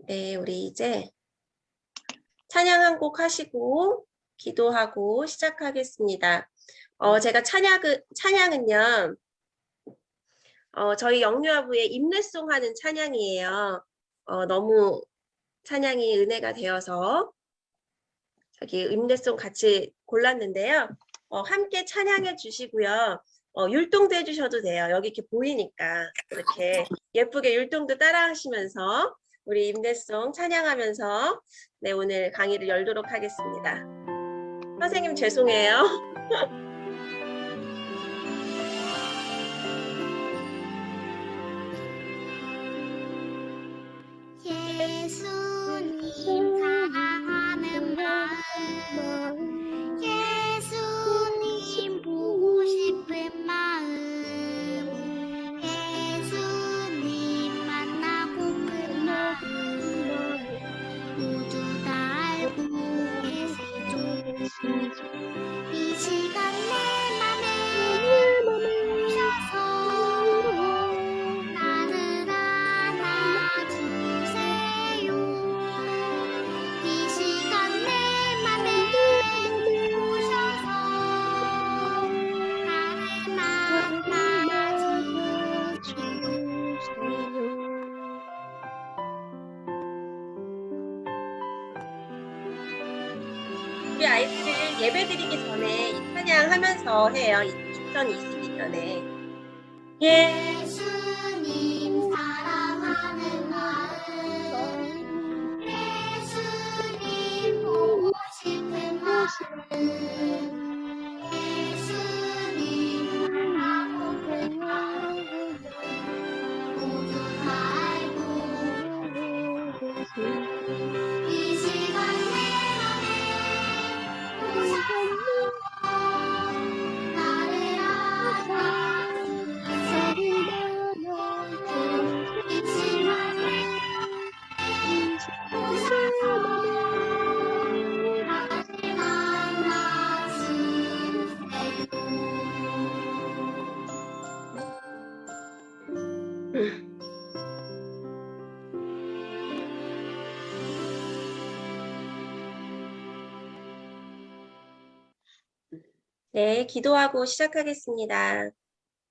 네, 우리 이제 찬양 한 곡 하시고 기도하고 시작하겠습니다. 제가 찬양은요, 저희 영유아부의 임례송 하는 찬양이에요. 너무 찬양이 은혜가 되어서 저기 임례송 같이 골랐는데요. 함께 찬양해 주시고요. 율동도 해주셔도 돼요. 여기 이렇게 보이니까 이렇게 예쁘게 율동도 따라 하시면서 우리 임례송 찬양하면서 네, 오늘 강의를 열도록 하겠습니다. 선생님 죄송해요. 예수님 사랑하는 마음, 예수님 보고 싶은 마음, 예수님 만나고픈 마음, 모두 다 알고 계시죠. 이 시간 내 맘에 오셔서 나를 안아주세요. 이 시간 내 맘에 오셔서 나를 만나주세요. 우리 아이들 예배드리기 전에 이 찬양 하면서 해요. 2022년에. 예수님 사랑하는 마음, 예수님 보고 싶은 마음, 예수님 만나고픈 마음, 모두 다 알고 이 시간 내 맘에 오셔서 나를 안아주세요. 이 시간 내 맘에 오셔서 나를 만나주세요. 네, 기도하고 시작하겠습니다.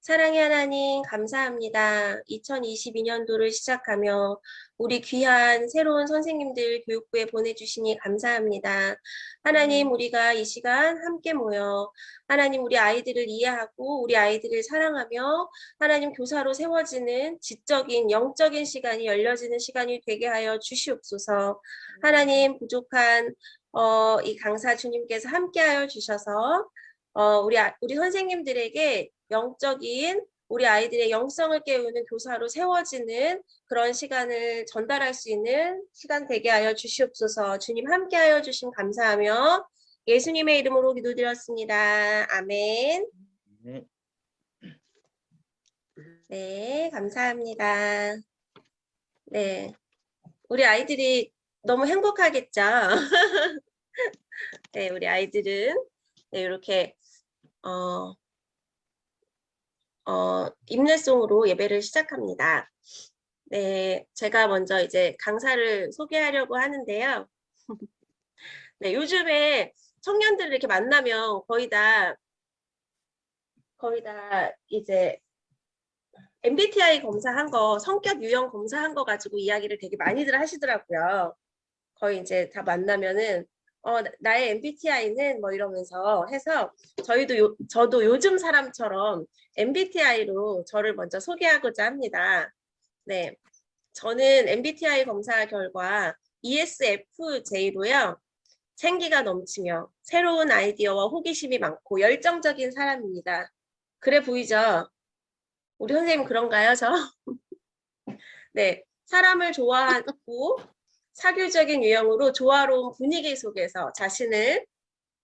사랑의 하나님 감사합니다. 2022년도를 시작하며 우리 귀한 새로운 선생님들 교육부에 보내주시니 감사합니다. 하나님, 우리가 이 시간 함께 모여 하나님 우리 아이들을 이해하고 우리 아이들을 사랑하며 하나님 교사로 세워지는 지적인 영적인 시간이 열려지는 시간이 되게 하여 주시옵소서. 하나님 부족한 이 강사 주님께서 함께하여 주셔서 우리 선생님들에게 영적인 우리 아이들의 영성을 깨우는 교사로 세워지는 그런 시간을 전달할 수 있는 시간 되게 하여 주시옵소서. 주님 함께하여 주심 감사하며 예수님의 이름으로 기도드렸습니다. 아멘. 네, 감사합니다. 네, 우리 아이들이 너무 행복하겠죠? 네, 우리 아이들은 네, 이렇게 임례송으로 예배를 시작합니다. 네, 제가 먼저 이제 강사를 소개하려고 하는데요. 네, 요즘에 청년들을 이렇게 만나면 거의 다 이제 MBTI 검사한 거, 성격 유형 검사한 거 가지고 이야기를 되게 많이들 하시더라고요. 거의 이제 다 만나면은 나의 MBTI는 뭐 이러면서 해서 저도 요즘 사람처럼 MBTI로 저를 먼저 소개하고자 합니다. 네, 저는 MBTI 검사 결과 ESFJ로요. 생기가 넘치며 새로운 아이디어와 호기심이 많고 열정적인 사람입니다. 그래 보이죠? 우리 선생님 그런가요, 저? 네, 사람을 좋아하고 사교적인 유형으로 조화로운 분위기 속에서 자신을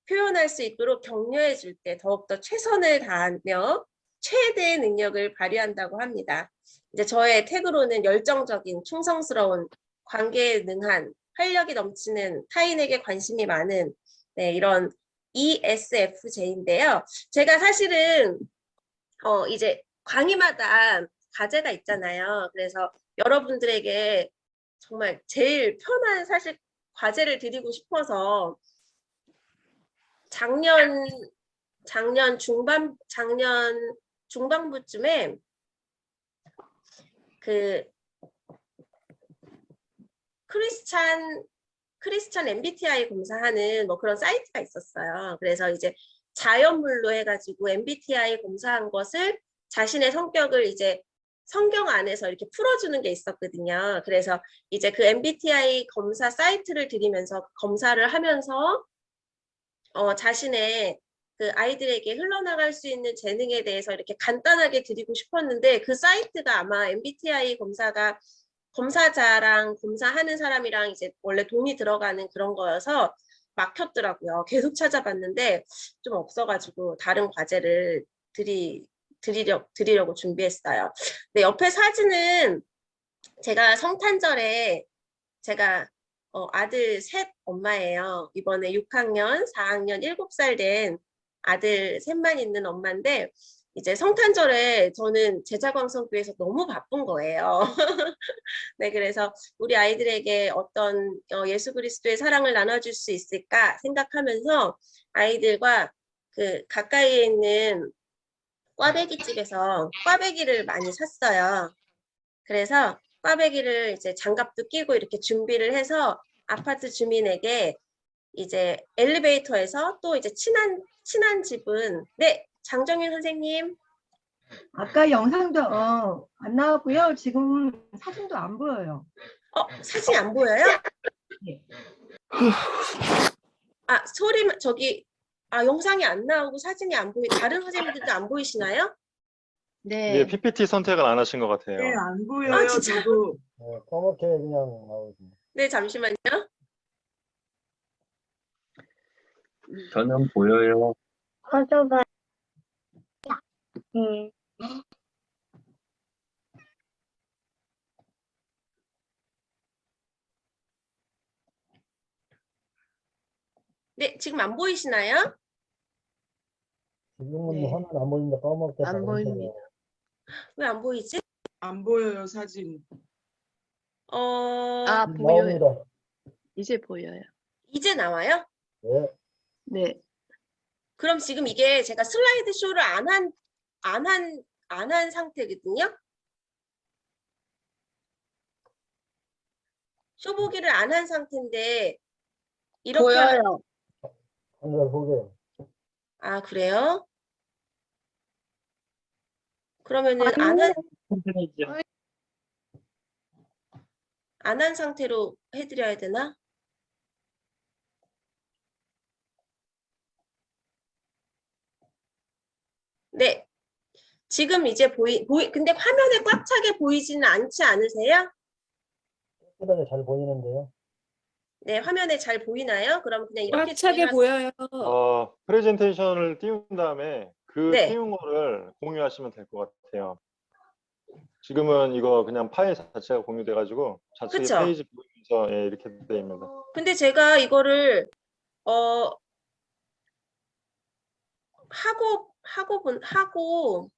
표현할 수 있도록 격려해 줄 때 더욱더 최선을 다하며 최대의 능력을 발휘한다고 합니다. 이제 저의 태그로는 열정적인, 충성스러운, 관계에 능한, 활력이 넘치는, 타인에게 관심이 많은 네, 이런 ESFJ인데요. 제가 사실은 이제 강의마다 과제가 있잖아요. 그래서 여러분들에게 정말 제일 편한 사실 과제를 드리고 싶어서 작년 중반부쯤에 그 크리스찬 MBTI 검사하는 뭐 그런 사이트가 있었어요. 그래서 이제 자연물로 해가지고 MBTI 검사한 것을 자신의 성격을 이제 성경 안에서 이렇게 풀어주는 게 있었거든요. 그래서 이제 그 MBTI 검사 사이트를 들이면서 검사를 하면서 자신의 그 아이들에게 흘러나갈 수 있는 재능에 대해서 이렇게 간단하게 드리고 싶었는데 그 사이트가 아마 MBTI 검사자랑 검사하는 사람이랑 이제 원래 돈이 들어가는 그런 거여서 막혔더라고요. 계속 찾아봤는데 좀 없어가지고 다른 과제를 드리려고 준비했어요. 네, 옆에 사진은 제가 성탄절에 제가 아들 셋 엄마예요. 이번에 6학년, 4학년, 7살 된 아들 셋만 있는 엄마인데 이제 성탄절에 저는 제자광성교회에서 너무 바쁜 거예요. 네, 그래서 우리 아이들에게 어떤 예수 그리스도의 사랑을 나눠줄 수 있을까 생각하면서 아이들과 그 가까이에 있는 꽈배기 집에서 꽈배기를 많이 샀어요. 그래서 꽈배기를 이제 장갑도 끼고 이렇게 준비를 해서 아파트 주민에게 이제 엘리베이터에서 또 이제 친한 집은 네, 장정윤 선생님. 아까 영상도 안 나왔고요. 지금 사진도 안 보여요. 사진이 안 보여요? 네. 소리만 저기 영상이 안 나오고 사진이 안 보이. 다른 선생님들도 안 보이시나요? 네. 예, PPT 선택을 안 하신 것 같아요. 네, 안 보여요. 진짜? 저도. 네, 까맣게 그냥 나오죠. 네, 잠시만요. 저는 보여요. 꺼져봐. 응. 네, 지금 안 보이시나요? 지금은 네. 화면 안 보입니다. 까맣게 안 보입니다. 왜 안 보이지? 안 보여요, 사진. 아, 보여요. 나옵니다. 이제 보여요. 이제 나와요? 네, 네. 그럼 지금 이게 제가 슬라이드 쇼를 안 한 상태거든요. 쇼 보기를 안 한 상태인데 이렇게 보여요. 한달 후에 그래요? 그러면은 안 한 상태로 해드려야 되나? 네. 지금 이제 근데 화면에 꽉 차게 보이지는 않지 않으세요? 깨끗하게 잘 보이는데요. 네, 화면에 잘 보이나요? 그럼 그냥 이렇게 꽉 차게 보여요. 프레젠테이션을 띄운 다음에 그 네. 띄운 거를 공유하시면 될 것 같아요. 지금은 이거 그냥 파일 자체가 공유돼가지고 좌측에 그쵸? 페이지 보이면서 예, 이렇게 돼 있습니다. 근데 제가 이거를 하고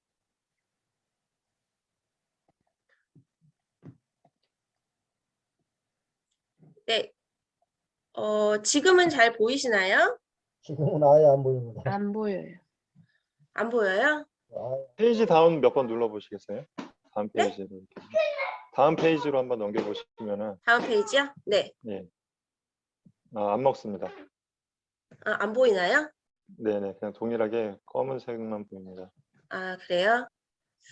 네. 지금은 잘 보이시나요? 지금은 아예 안 보입니다. 안 보여요. 안 보여요? 페이지 다운 몇 번 눌러보시겠어요? 다음 네? 페이지로 이렇게. 다음 페이지로 한번 넘겨보시면은 다음 페이지요? 네. 예. 안 먹습니다. 안 보이나요? 네네, 그냥 동일하게 검은색만 보입니다. 그래요?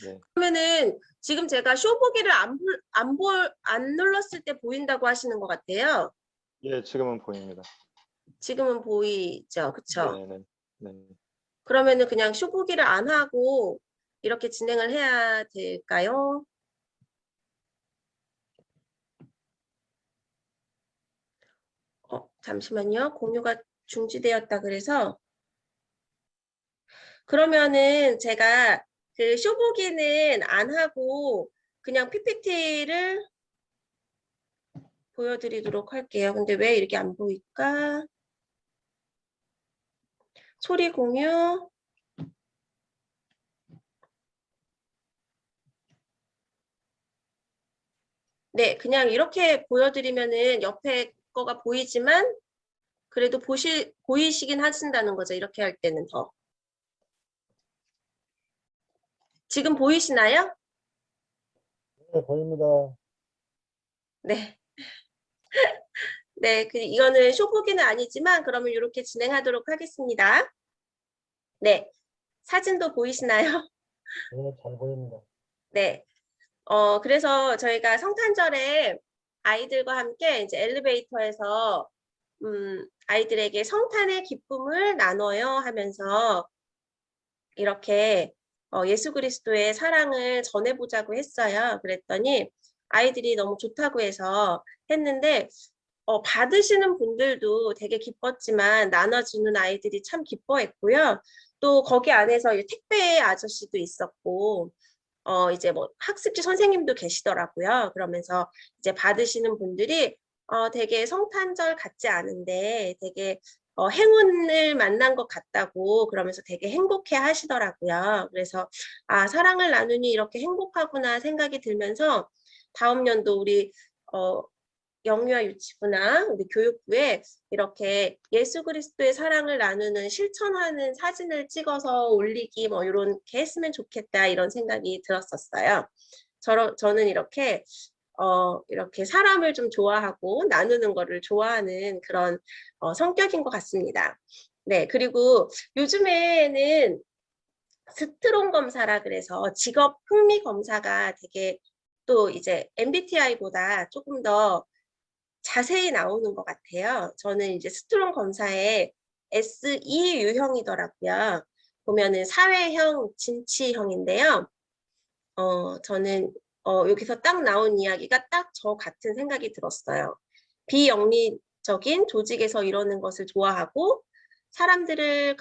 네. 그러면은 지금 제가 쇼 보기를 안 눌렀을 때 보인다고 하시는 것 같아요. 예, 지금은 보입니다. 지금은 보이죠? 그쵸? 네네. 네. 그러면은 그냥 쇼 보기를 안 하고 이렇게 진행을 해야 될까요? 잠시만요. 공유가 중지되었다 그래서 그러면은 제가 그 쇼 보기는 안 하고 그냥 PPT를 보여드리도록 할게요. 근데 왜 이렇게 안 보일까? 소리 공유. 네, 그냥 이렇게 보여드리면은 옆에 거가 보이지만 그래도 보이시긴 하신다는 거죠. 이렇게 할 때는 더. 지금 보이시나요? 네, 보입니다. 네. 네, 이거는 쇼보기는 아니지만 그러면 이렇게 진행하도록 하겠습니다. 네, 사진도 보이시나요? 네, 잘 보입니다. 네. 그래서 저희가 성탄절에 아이들과 함께 이제 엘리베이터에서 아이들에게 성탄의 기쁨을 나눠요 하면서 이렇게 예수 그리스도의 사랑을 전해보자고 했어요. 그랬더니 아이들이 너무 좋다고 해서 했는데 받으시는 분들도 되게 기뻤지만 나눠주는 아이들이 참 기뻐했고요. 또 거기 안에서 이제 택배 아저씨도 있었고 이제 뭐 학습지 선생님도 계시더라고요. 그러면서 이제 받으시는 분들이 되게 성탄절 같지 않은데 되게 행운을 만난 것 같다고 그러면서 되게 행복해 하시더라고요. 그래서 아, 사랑을 나누니 이렇게 행복하구나 생각이 들면서 다음 연도 우리 영유아 유치부나 우리 교육부에 이렇게 예수 그리스도의 사랑을 나누는 실천하는 사진을 찍어서 올리기 뭐 이렇게 했으면 좋겠다 이런 생각이 들었었어요. 저는 이렇게 이렇게 사람을 좀 좋아하고 나누는 거를 좋아하는 그런 성격인 것 같습니다. 네, 그리고 요즘에는 스트롱 검사라 그래서 직업 흥미 검사가 되게 또 이제 MBTI보다 조금 더 자세히 나오는 것 같아요. 저는 이제 스트롱 검사에 SE 유형이더라고요. 보면은 사회형, 진취형인데요. 저는 여기서 딱 나온 이야기가 딱 저 같은 생각이 들었어요. 비영리적인 조직에서 이러는 것을 좋아하고 사람들을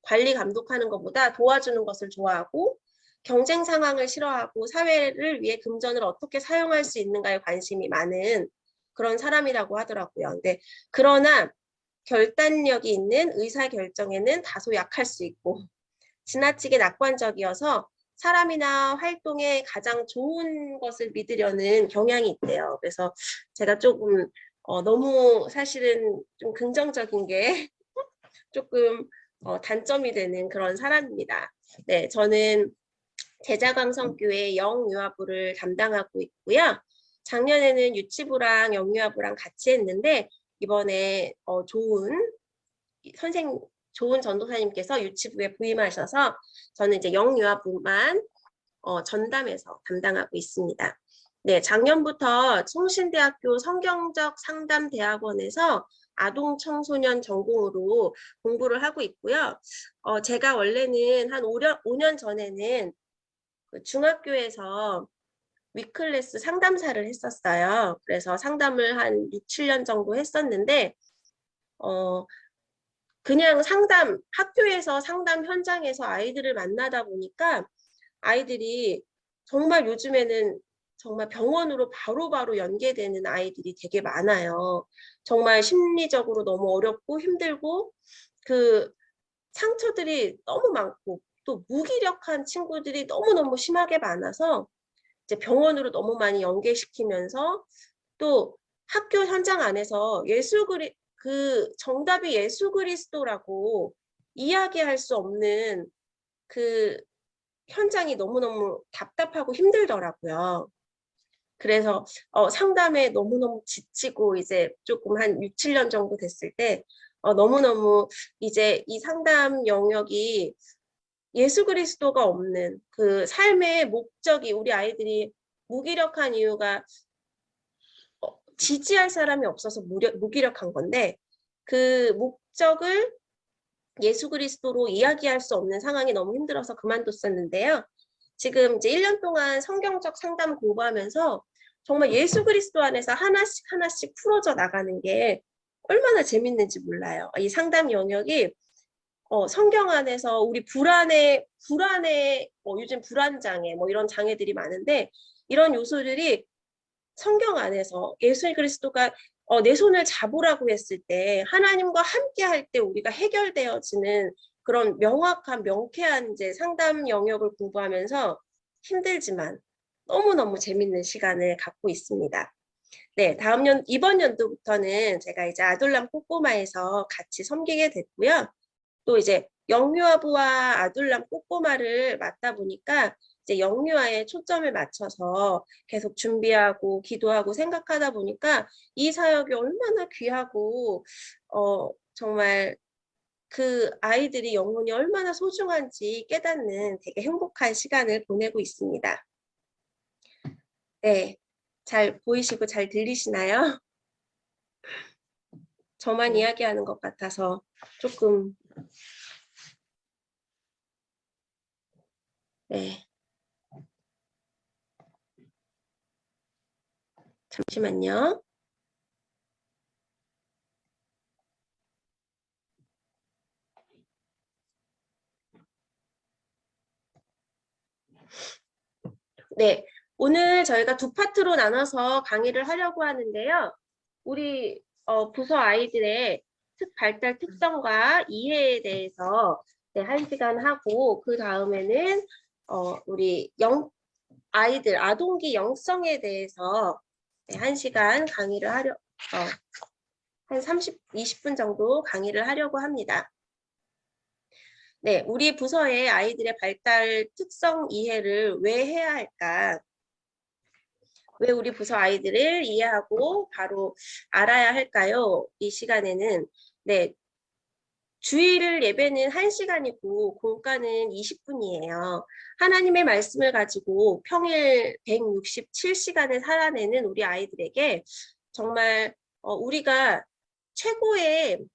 관리 감독하는 것보다 도와주는 것을 좋아하고 경쟁 상황을 싫어하고 사회를 위해 금전을 어떻게 사용할 수 있는가에 관심이 많은 그런 사람이라고 하더라고요. 근데 그러나 결단력이 있는 의사결정에는 다소 약할 수 있고 지나치게 낙관적이어서 사람이나 활동에 가장 좋은 것을 믿으려는 경향이 있대요. 그래서 제가 조금 너무 사실은 좀 긍정적인 게 조금 단점이 되는 그런 사람입니다. 네, 저는 제자강성교회 영유아부를 담당하고 있고요. 작년에는 유치부랑 영유아부랑 같이 했는데 이번에 좋은 전도사님께서 유치부에 부임하셔서 저는 이제 영유아부만 전담해서 담당하고 있습니다. 네, 작년부터 성신대학교 성경적 상담대학원에서 아동 청소년 전공으로 공부를 하고 있고요. 제가 원래는 한 5년 전에는 그 중학교에서 위클래스 상담사를 했었어요. 그래서 상담을 한 6, 7년 정도 했었는데 그냥 학교에서 상담 현장에서 아이들을 만나다 보니까 아이들이 정말 요즘에는 정말 병원으로 바로바로 연계되는 아이들이 되게 많아요. 정말 심리적으로 너무 어렵고 힘들고 그 상처들이 너무 많고 또 무기력한 친구들이 너무너무 심하게 많아서 이제 병원으로 너무 많이 연계시키면서 또 학교 현장 안에서 그 정답이 예수 그리스도라고 이야기할 수 없는 그 현장이 너무너무 답답하고 힘들더라고요. 그래서 상담에 너무너무 지치고 이제 조금 한 6, 7년 정도 됐을 때 너무너무 이제 이 상담 영역이 예수 그리스도가 없는 그 삶의 목적이 우리 아이들이 무기력한 이유가 지지할 사람이 없어서 무기력한 건데 그 목적을 예수 그리스도로 이야기할 수 없는 상황이 너무 힘들어서 그만뒀었는데요. 지금 이제 1년 동안 성경적 상담 공부하면서 정말 예수 그리스도 안에서 하나씩 하나씩 풀어져 나가는 게 얼마나 재밌는지 몰라요. 이 상담 영역이 성경 안에서 우리 불안에 요즘 불안장애 뭐 이런 장애들이 많은데 이런 요소들이 성경 안에서 예수 그리스도가 내 손을 잡으라고 했을 때 하나님과 함께 할 때 우리가 해결되어지는 그런 명확한 명쾌한 이제 상담 영역을 공부하면서 힘들지만 너무너무 재밌는 시간을 갖고 있습니다. 네, 이번 연도부터는 제가 이제 아돌람 꼬꼬마에서 같이 섬기게 됐고요. 또 이제 영유아부와 아돌람 꼬꼬마를 맡다 보니까 이제 영유아에 초점을 맞춰서 계속 준비하고 기도하고 생각하다 보니까 이 사역이 얼마나 귀하고 정말 그 아이들이 영혼이 얼마나 소중한지 깨닫는 되게 행복한 시간을 보내고 있습니다. 네, 잘 보이시고 잘 들리시나요? 저만 이야기하는 것 같아서 조금 네. 잠시만요. 네, 오늘 저희가 두 파트로 나눠서 강의를 하려고 하는데요. 우리 부서 아이들의 발달 특성과 이해에 대해서 네, 1시간 하고 그 다음에는 우리 아이들 아동기 영성에 대해서 네, 1시간 강의를 한 20분 정도 강의를 하려고 합니다. 네, 우리 부서의 아이들의 발달 특성 이해를 왜 해야 할까? 왜 우리 부서 아이들을 이해하고 바로 알아야 할까요? 이 시간에는 네, 주일 예배는 1시간이고 공과는 20분이에요. 하나님의 말씀을 가지고 평일 167시간을 살아내는 우리 아이들에게 정말 우리가 최고의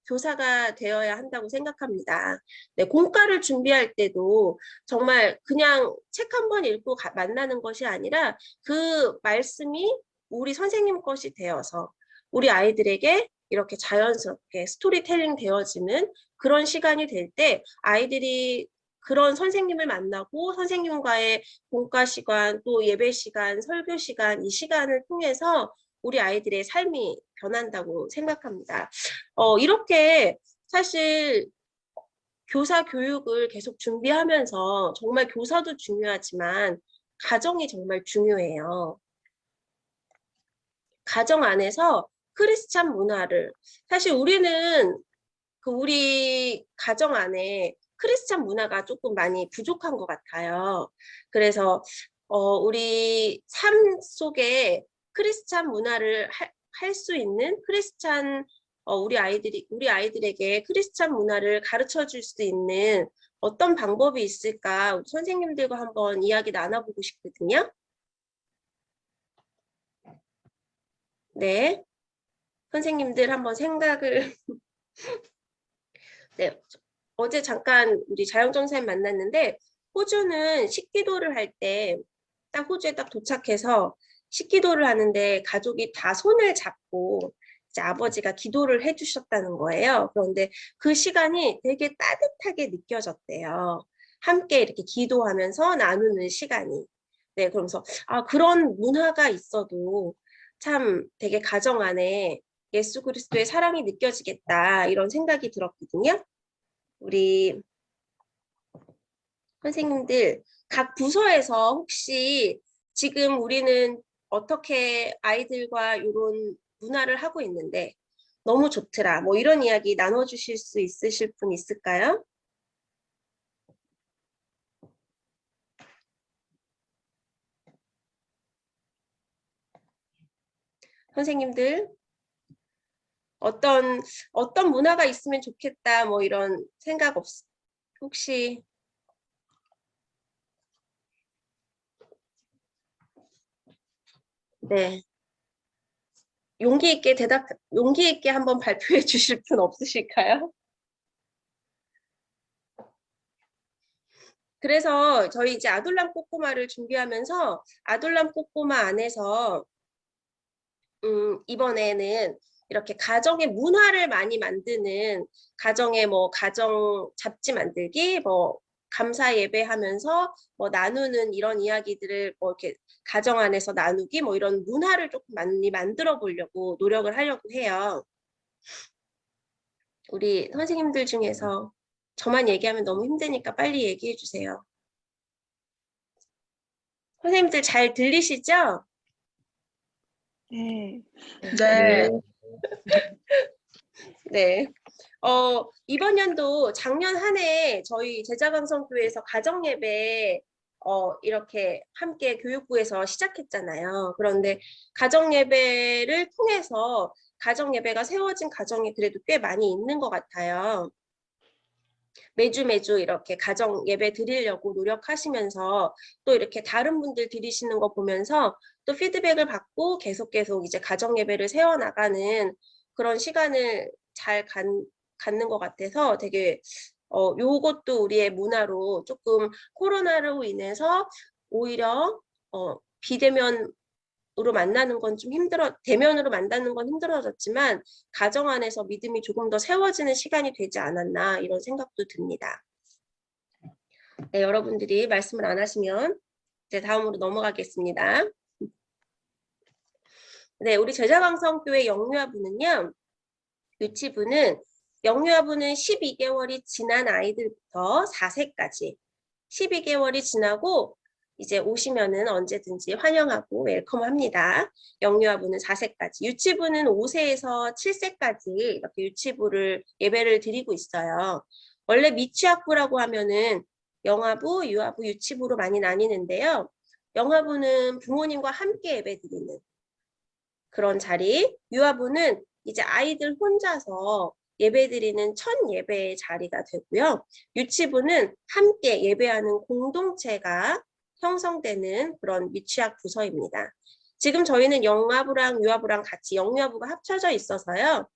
교사가 되어야 한다고 생각합니다. 네, 공과를 준비할 때도 정말 그냥 책 한 번 읽고 만나는 것이 아니라 그 말씀이 우리 선생님 것이 되어서 우리 아이들에게 이렇게 자연스럽게 스토리텔링 되어지는 그런 시간이 될 때 아이들이 그런 선생님을 만나고 선생님과의 공과 시간, 또 예배 시간, 설교 시간, 이 시간을 통해서 우리 아이들의 삶이 변한다고 생각합니다. 이렇게 사실 교사 교육을 계속 준비하면서 정말 교사도 중요하지만 가정이 정말 중요해요. 가정 안에서 크리스찬 문화를 사실 우리는 우리 가정 안에 크리스찬 문화가 조금 많이 부족한 것 같아요. 그래서 우리 삶 속에 크리스찬 문화를 할 수 있는 크리스찬 우리 아이들에게 크리스찬 문화를 가르쳐 줄 수 있는 어떤 방법이 있을까 우리 선생님들과 한번 이야기 나눠보고 싶거든요. 네, 선생님들 한번 생각을 네, 어제 잠깐 우리 자영정 선생님 만났는데 호주는 식기도를 할 때 딱 호주에 딱 도착해서 식기도를 하는데 가족이 다 손을 잡고 이제 아버지가 기도를 해주셨다는 거예요. 그런데 그 시간이 되게 따뜻하게 느껴졌대요. 함께 이렇게 기도하면서 나누는 시간이. 네, 그러면서 그런 문화가 있어도 참 되게 가정 안에 예수 그리스도의 사랑이 느껴지겠다 이런 생각이 들었거든요. 우리 선생님들 각 부서에서 혹시 지금 우리는 어떻게 아이들과 이런 문화를 하고 있는데 너무 좋더라 뭐 이런 이야기 나눠주실 수 있으실 분 있을까요? 선생님들 어떤 문화가 있으면 좋겠다 뭐 이런 생각 혹시 네 용기 있게 한번 발표해 주실 분 없으실까요? 그래서 저희 이제 아돌람 꼬꼬마를 준비하면서 아돌람 꼬꼬마 안에서 이번에는 이렇게 가정의 문화를 많이 만드는 가정의 뭐 가정 잡지 만들기 뭐 감사 예배하면서 뭐 나누는 이런 이야기들을 뭐 이렇게 가정 안에서 나누기 뭐 이런 문화를 조금 많이 만들어 보려고 노력을 하려고 해요. 우리 선생님들 중에서 저만 얘기하면 너무 힘드니까 빨리 얘기해 주세요. 선생님들 잘 들리시죠? 네. 네. 네. 이번 연도 작년 한 해 저희 제자강성교회에서 가정예배 이렇게 함께 교육부에서 시작했잖아요. 그런데 가정예배를 통해서 가정예배가 세워진 가정이 그래도 꽤 많이 있는 것 같아요. 매주 이렇게 가정 예배 드리려고 노력하시면서 또 이렇게 다른 분들 드리시는 거 보면서 또 피드백을 받고 계속 이제 가정 예배를 세워나가는 그런 시간을 잘 갖는 것 같아서 되게 요것도 우리의 문화로 조금 코로나로 인해서 오히려 비대면으로 만나는 건 좀 대면으로 만나는 건 힘들어졌지만 가정 안에서 믿음이 조금 더 세워지는 시간이 되지 않았나 이런 생각도 듭니다. 네, 여러분들이 말씀을 안 하시면 이제 다음으로 넘어가겠습니다. 네, 우리 제자강성교회 영유아부는요. 유치부는 영유아부는 12개월이 지난 아이들부터 4세까지 12개월이 지나고 이제 오시면은 언제든지 환영하고 웰컴합니다. 영유아부는 4세까지, 유치부는 5세에서 7세까지 이렇게 유치부를 예배를 드리고 있어요. 원래 미취학부라고 하면은 영아부, 유아부, 유치부로 많이 나뉘는데요. 영아부는 부모님과 함께 예배 드리는 그런 자리, 유아부는 이제 아이들 혼자서 예배드리는 첫 예배의 자리가 되고요. 유치부는 함께 예배하는 공동체가 형성되는 그런 미취학 부서입니다. 지금 저희는 영아부랑 유아부랑 같이 영유아부가 합쳐져 있어서요.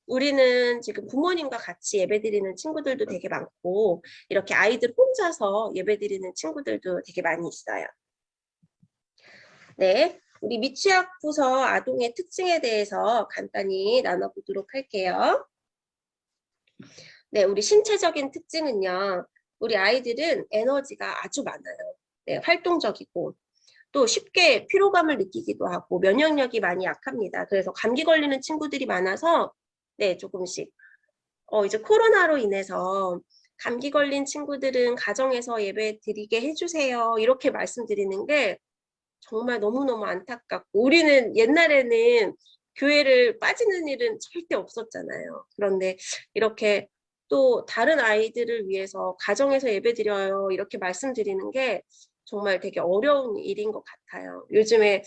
우리는 지금 부모님과 같이 예배드리는 친구들도 되게 많고 이렇게 아이들 혼자서 예배드리는 친구들도 되게 많이 있어요. 네, 우리 미취학 부서 아동의 특징에 대해서 간단히 나눠보도록 할게요. 네, 우리 신체적인 특징은요. 우리 아이들은 에너지가 아주 많아요. 네, 활동적이고 또 쉽게 피로감을 느끼기도 하고 면역력이 많이 약합니다. 그래서 감기 걸리는 친구들이 많아서 네, 조금씩 이제 코로나로 인해서 감기 걸린 친구들은 가정에서 예배 드리게 해주세요. 이렇게 말씀드리는 게 정말 너무너무 안타깝고 우리는 옛날에는 교회를 빠지는 일은 절대 없었잖아요. 그런데 이렇게 또 다른 아이들을 위해서 가정에서 예배드려요 이렇게 말씀드리는 게 정말 되게 어려운 일인 것 같아요. 요즘에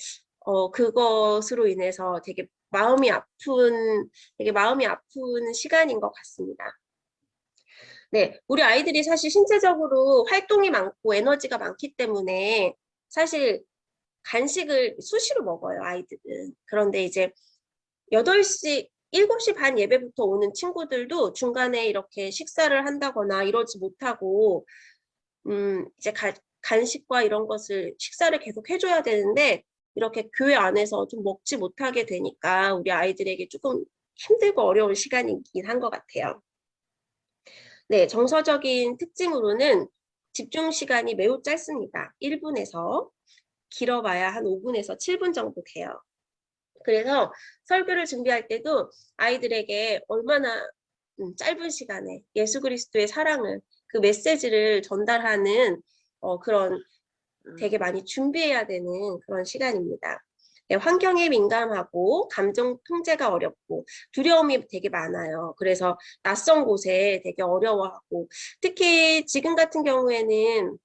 그것으로 인해서 되게 마음이 아픈 시간인 것 같습니다. 네, 우리 아이들이 사실 신체적으로 활동이 많고 에너지가 많기 때문에 사실 간식을 수시로 먹어요, 아이들은. 그런데 이제 8시, 7시 반 예배부터 오는 친구들도 중간에 이렇게 식사를 한다거나 이러지 못하고, 이제 간식과 이런 것을 식사를 계속 해줘야 되는데, 이렇게 교회 안에서 좀 먹지 못하게 되니까 우리 아이들에게 조금 힘들고 어려운 시간이긴 한 것 같아요. 네, 정서적인 특징으로는 집중 시간이 매우 짧습니다. 1분에서 길어봐야 한 5분에서 7분 정도 돼요. 그래서 설교를 준비할 때도 아이들에게 얼마나 짧은 시간에 예수 그리스도의 사랑을 그 메시지를 전달하는 그런 되게 많이 준비해야 되는 그런 시간입니다. 네, 환경에 민감하고 감정 통제가 어렵고 두려움이 되게 많아요. 그래서 낯선 곳에 되게 어려워하고 특히 지금 같은 경우에는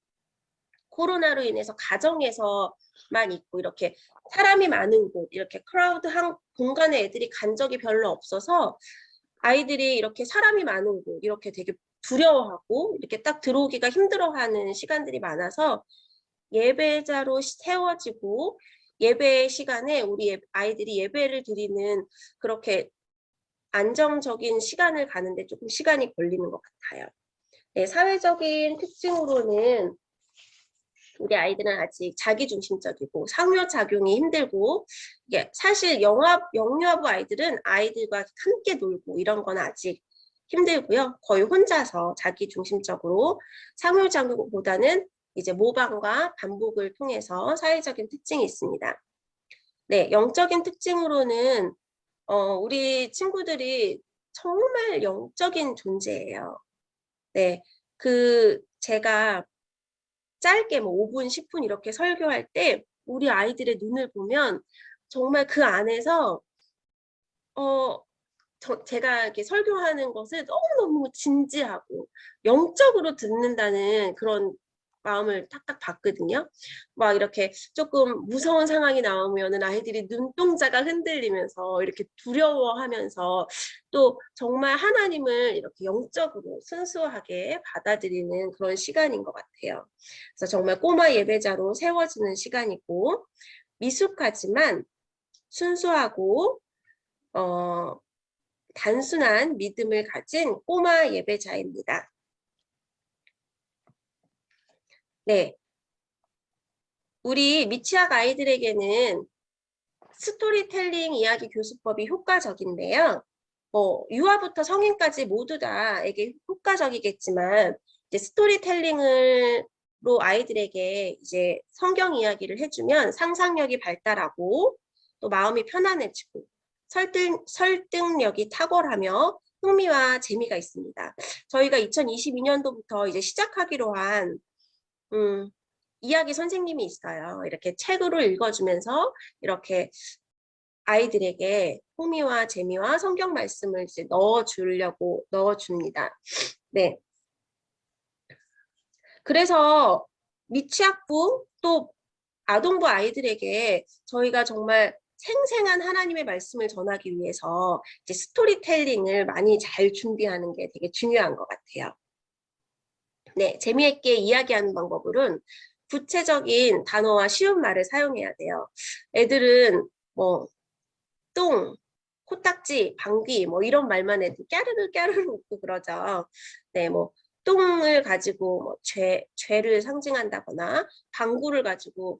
코로나로 인해서 가정에서만 있고 이렇게 사람이 많은 곳, 이렇게 크라우드한 공간에 애들이 간 적이 별로 없어서 아이들이 이렇게 사람이 많은 곳, 이렇게 되게 두려워하고 이렇게 딱 들어오기가 힘들어하는 시간들이 많아서 예배자로 세워지고 예배 시간에 우리 아이들이 예배를 드리는 그렇게 안정적인 시간을 가는데 조금 시간이 걸리는 것 같아요. 네, 사회적인 특징으로는 우리 아이들은 아직 자기중심적이고 상호작용이 힘들고 이게 사실 영유아부 아이들은 아이들과 함께 놀고 이런 건 아직 힘들고요. 거의 혼자서 자기중심적으로 상호작용보다는 이제 모방과 반복을 통해서 사회적인 특징이 있습니다. 네, 영적인 특징으로는 우리 친구들이 정말 영적인 존재예요. 네, 제가 짧게 뭐 5분, 10분 이렇게 설교할 때 우리 아이들의 눈을 보면 정말 그 안에서 제가 이렇게 설교하는 것을 너무너무 진지하고 영적으로 듣는다는 그런 마음을 탁탁 봤거든요. 막 이렇게 조금 무서운 상황이 나오면은 아이들이 눈동자가 흔들리면서 이렇게 두려워하면서 또 정말 하나님을 이렇게 영적으로 순수하게 받아들이는 그런 시간인 것 같아요. 그래서 정말 꼬마 예배자로 세워지는 시간이고 미숙하지만 순수하고 단순한 믿음을 가진 꼬마 예배자입니다. 네. 우리 미취학 아이들에게는 스토리텔링 이야기 교수법이 효과적인데요. 유아부터 성인까지 모두 다에게 효과적이겠지만, 이제 스토리텔링으로 아이들에게 이제 성경 이야기를 해주면 상상력이 발달하고 또 마음이 편안해지고 설득력이 탁월하며 흥미와 재미가 있습니다. 저희가 2022년도부터 이제 시작하기로 한 이야기 선생님이 있어요. 이렇게 책으로 읽어주면서 이렇게 아이들에게 흥미와 재미와 성경 말씀을 이제 넣어줍니다. 네. 그래서 미취학부 또 아동부 아이들에게 저희가 정말 생생한 하나님의 말씀을 전하기 위해서 이제 스토리텔링을 많이 잘 준비하는 게 되게 중요한 것 같아요. 네, 재미있게 이야기하는 방법은 구체적인 단어와 쉬운 말을 사용해야 돼요. 애들은 뭐 똥, 코딱지, 방귀 뭐 이런 말만 해도 까르르 까르르 웃고 그러죠. 네, 뭐 똥을 가지고 뭐 죄를 상징한다거나 방구를 가지고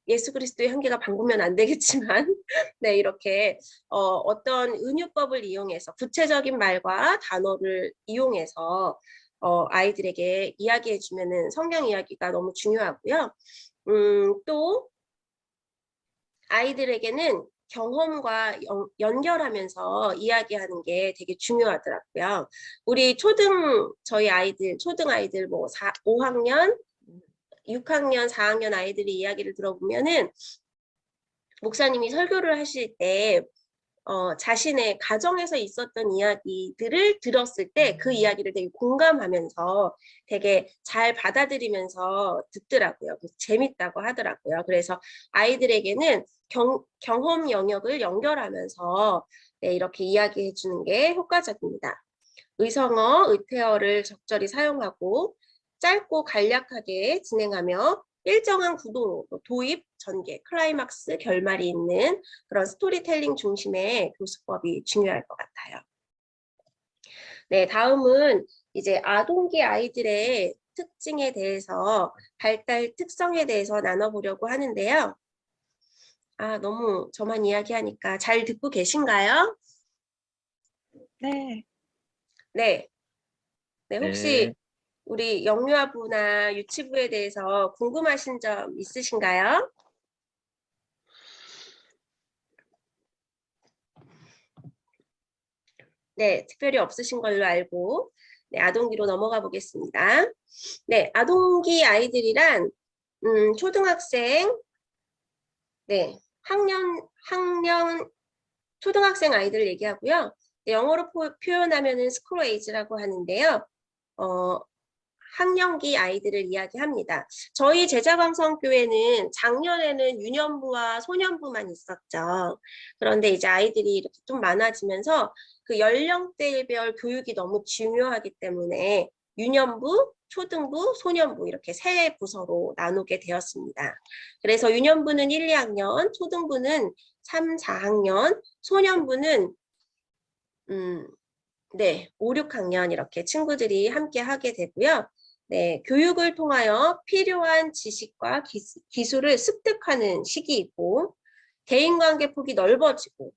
예수 그리스도의 향기가 방구면 안 되겠지만 네, 이렇게 어떤 은유법을 이용해서 구체적인 말과 단어를 이용해서 아이들에게 이야기해 주면은 성경 이야기가 너무 중요하고요. 또 아이들에게는 경험과 연결하면서 이야기하는 게 되게 중요하더라고요. 우리 저희 아이들, 초등 아이들 뭐 5학년, 6학년, 4학년 아이들의 이야기를 들어보면은 목사님이 설교를 하실 때 자신의 가정에서 있었던 이야기들을 들었을 때 그 이야기를 되게 공감하면서 되게 잘 받아들이면서 듣더라고요. 재밌다고 하더라고요. 그래서 아이들에게는 경험 영역을 연결하면서 네, 이렇게 이야기해 주는 게 효과적입니다. 의성어, 의태어를 적절히 사용하고 짧고 간략하게 진행하며 일정한 구도, 도입, 전개, 클라이막스, 결말이 있는 그런 스토리텔링 중심의 교수법이 중요할 것 같아요. 네, 다음은 이제 아동기 아이들의 특징에 대해서, 발달 특성에 대해서 나눠보려고 하는데요. 너무 저만 이야기하니까 잘 듣고 계신가요? 네. 네. 네, 혹시 우리 영유아부나 유치부에 대해서 궁금하신 점 있으신가요? 네, 특별히 없으신 걸로 알고 네, 아동기로 넘어가 보겠습니다. 네, 아동기 아이들이란 초등학생, 네, 학년 초등학생 아이들 얘기하고요. 네, 영어로 표현하면은 스쿨 에이지라고 하는데요. 학령기 아이들을 이야기합니다. 저희 제자광성교회는 작년에는 유년부와 소년부만 있었죠. 그런데 이제 아이들이 이렇게 좀 많아지면서 그 연령대별 교육이 너무 중요하기 때문에 유년부, 초등부, 소년부 이렇게 세 부서로 나누게 되었습니다. 그래서 유년부는 1, 2학년, 초등부는 3, 4학년, 소년부는 네, 5, 6학년 이렇게 친구들이 함께 하게 되고요. 네, 교육을 통하여 필요한 지식과 기술을 습득하는 시기이고 대인관계 폭이 넓어지고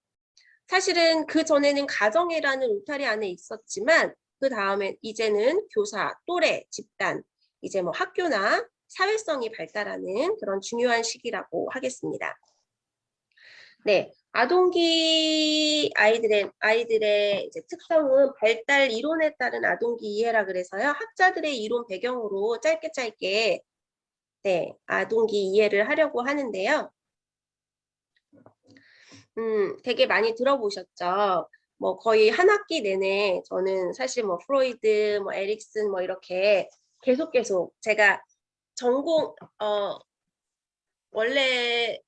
사실은 그 전에는 가정이라는 울타리 안에 있었지만 그 다음에 이제는 교사, 또래, 집단, 이제 뭐 학교나 사회성이 발달하는 그런 중요한 시기라고 하겠습니다. 네, 아동기 아이들의 이제 특성은 발달 이론에 따른 아동기 이해라 그래서요. 학자들의 이론 배경으로 짧게 네, 아동기 이해를 하려고 하는데요. 되게 많이 들어보셨죠? 뭐 거의 한 학기 내내 저는 사실 뭐 프로이드, 뭐 에릭슨 뭐 이렇게 계속 제가 전공 원래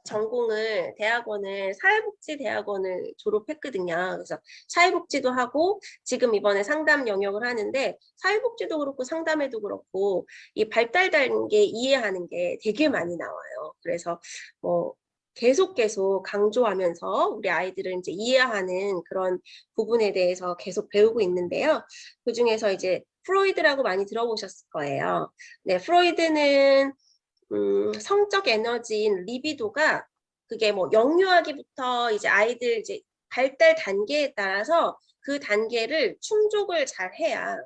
전공을 대학원을 사회복지대학원을 졸업했거든요. 그래서 사회복지도 하고 지금 이번에 상담 영역을 하는데 사회복지도 그렇고 상담에도 그렇고 이 발달 단계 이해하는 게 되게 많이 나와요. 그래서 뭐 계속 강조하면서 우리 아이들을 이제 이해하는 그런 부분에 대해서 계속 배우고 있는데요. 그중에서 이제 프로이드라고 많이 들어보셨을 거예요. 네, 프로이드는 성적 에너지인 리비도가 그게 뭐 영유아기부터 이제 아이들 이제 발달 단계에 따라서 그 단계를 충족을 잘 해야